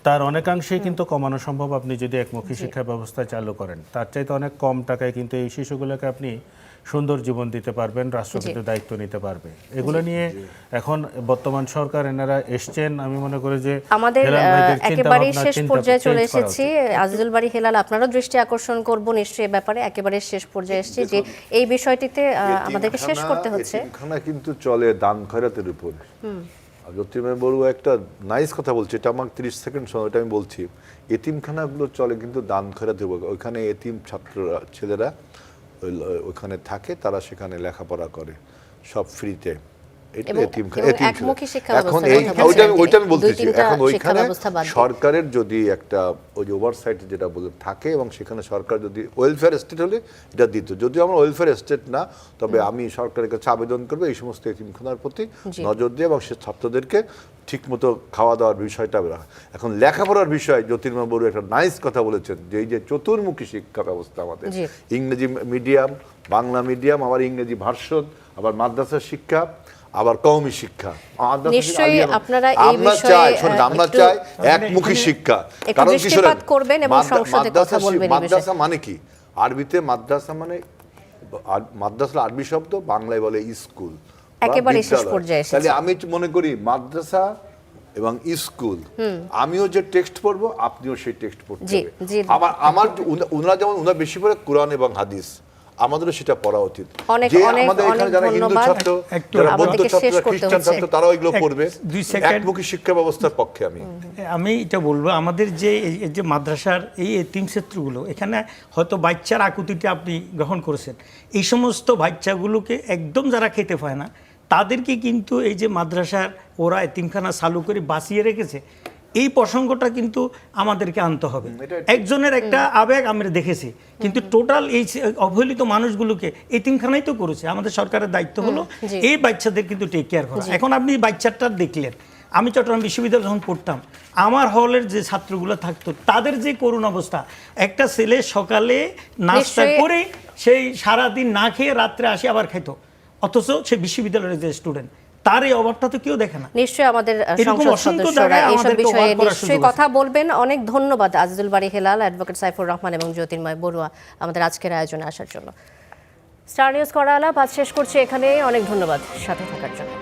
তার অনেকাংশেই কিন্তু কমানো সম্ভব আপনি যদি একমুখী শিক্ষা ব্যবস্থা চালু করেন। তার চাইতে অনেক কম টাকায় কিন্তু এই শিশুগুলোকে আপনি সুন্দর জীবন দিতে পারবেন, রাষ্ট্র কিন্তু দায়িত্ব নিতে পারবে। এগুলো নিয়ে এখন বর্তমান সরকার এনারা এসছেন, আমি মনে করি যে আমাদের একেবারে শেষ পর্যায়ে চলে এসেছি। আজিজুল বারী হেলাল, আপনারও দৃষ্টি আকর্ষণ করব নিশ্চয়ই ব্যাপারে, একেবারে শেষ পর্যায়ে এসেছি যে এই বিষয়টিতে আমাদেরকে শেষ করতে হচ্ছে। এতিমখানা কিন্তু চলে দান খয়রাতের উপর। জ্যোতির্ময় বড়ুয়া একটা নাইস কথা বলছে, এটা আমার 30 সেকেন্ড সময়, এটা আমি বলছি। এতিমখানাগুলো চলে কিন্তু দান করে দেবো, ওইখানে এতিম ছাত্ররা ছেলেরা ওইখানে থাকে, তারা সেখানে লেখাপড়া করে সব ফ্রিতে। সরকারের যদি একটা ওই যে ওভারসাইট যেটা বলে থাকে, এবং সেখানে সরকার যদি ওয়েলফেয়ার এস্টেট হলে এটা দিত, যদিও আমার ওয়েলফেয়ার এস্টেট না, তবে আমি সরকারের কাছে আবেদন করবো এই সমস্ত এতিমখানার প্রতি নজর দিয়ে এবং সে ছাত্রদেরকে ঠিকমতো খাওয়া দাওয়ার বিষয়টা। এখন লেখাপড়ার বিষয় জ্যোতির্ময় বড়ুয়া একটা নাইস কথা বলেছেন, যে এই যে চতুর্মুখী শিক্ষা ব্যবস্থা আমাদের, ইংরেজি মিডিয়াম, বাংলা মিডিয়াম, আবার ইংরেজি ভার্সন, আবার মাদ্রাসা শিক্ষা, আবার কওমি শিক্ষা। নিশ্চয়ই আপনারা এই বিষয়ে আমরা চাই একমুখী শিক্ষা। কারণ দৃষ্টিপাত করবেন এবং সংসদে কথা বলবেন। মাদ্রাসা মানে কি? আরবিতে মাদ্রাসা মানে, মাদ্রাসা আরবি শব্দ, বাংলায় বলে স্কুল। একেবারে শেষ পর্যায়ে এসেছে। তাহলে আমি মনে করি মাদ্রাসা এবং স্কুল, আমিও যে টেক্সট পড়বো আপনিও সেই টেক্সট পড়তে হবে। আমার উনারা যেমন উনারা বেশি করে কোরআন এবং হাদিস, আমাদেরও সেটা পড়া উচিত। যে আমাদের এখানে যারা হিন্দু ছাত্র, যারা বৌদ্ধ ছাত্র, খ্রিস্টান ছাত্র, তারাও এগুলো পড়বে। একমুখী শিক্ষা ব্যবস্থার পক্ষে আমি এটা বলবো, আমাদের যে এই যে মাদ্রাসার এই এতিম ক্ষেত্রগুলো, এখানে হয়তো বাচ্চার আকুতিটা আপনি গ্রহণ করেছেন, এই সমস্ত বাচ্চাগুলোকে একদম যারা খেতে পায় না, তাদেরকে কিন্তু এই যে মাদ্রাসার ওরা এতিমখানা চালু করে বাঁচিয়ে রেখেছে, এই প্রসঙ্গটা কিন্তু আমাদেরকে আনতে হবে। একজনের একটা আবেগ আমরা দেখেছি, কিন্তু টোটাল এই অবহেলিত মানুষগুলোকে এতিমখানাই তো করেছে। আমাদের সরকারের দায়িত্ব হলো এই বাচ্চাদের কিন্তু টেক কেয়ার করা। এখন আপনি বাচ্চাটা দেখলেন, আমি চট্টগ্রাম বিশ্ববিদ্যালয়ে যখন পড়তাম, আমার হলের যে ছাত্রগুলো থাকতো, তাদের যে করুণ অবস্থা, একটা ছেলে সকালে নাস্তা করে সেই সারাদিন না খেয়ে রাত্রে আসে আবার খেত, অথচ সে বিশ্ববিদ্যালয়ের যে স্টুডেন্ট, তার এই অভাবটা তো কেউ দেখে না। নিশ্চয়ই আমাদের সংসদ সদস্যরা এইসব বিষয়ে নিশ্চয়ই কথা বলবেন। অনেক ধন্যবাদ আজিজুল বারী হেলাল, অ্যাডভোকেট সাইফুর রহমান এবং জ্যোতির্ময় বড়ুয়া আমাদের আজকের আয়োজনে আসার জন্য। স্টার নিউজ করা আলাপ আজ শেষ করছি এখানে। অনেক ধন্যবাদ সাথে থাকার জন্য।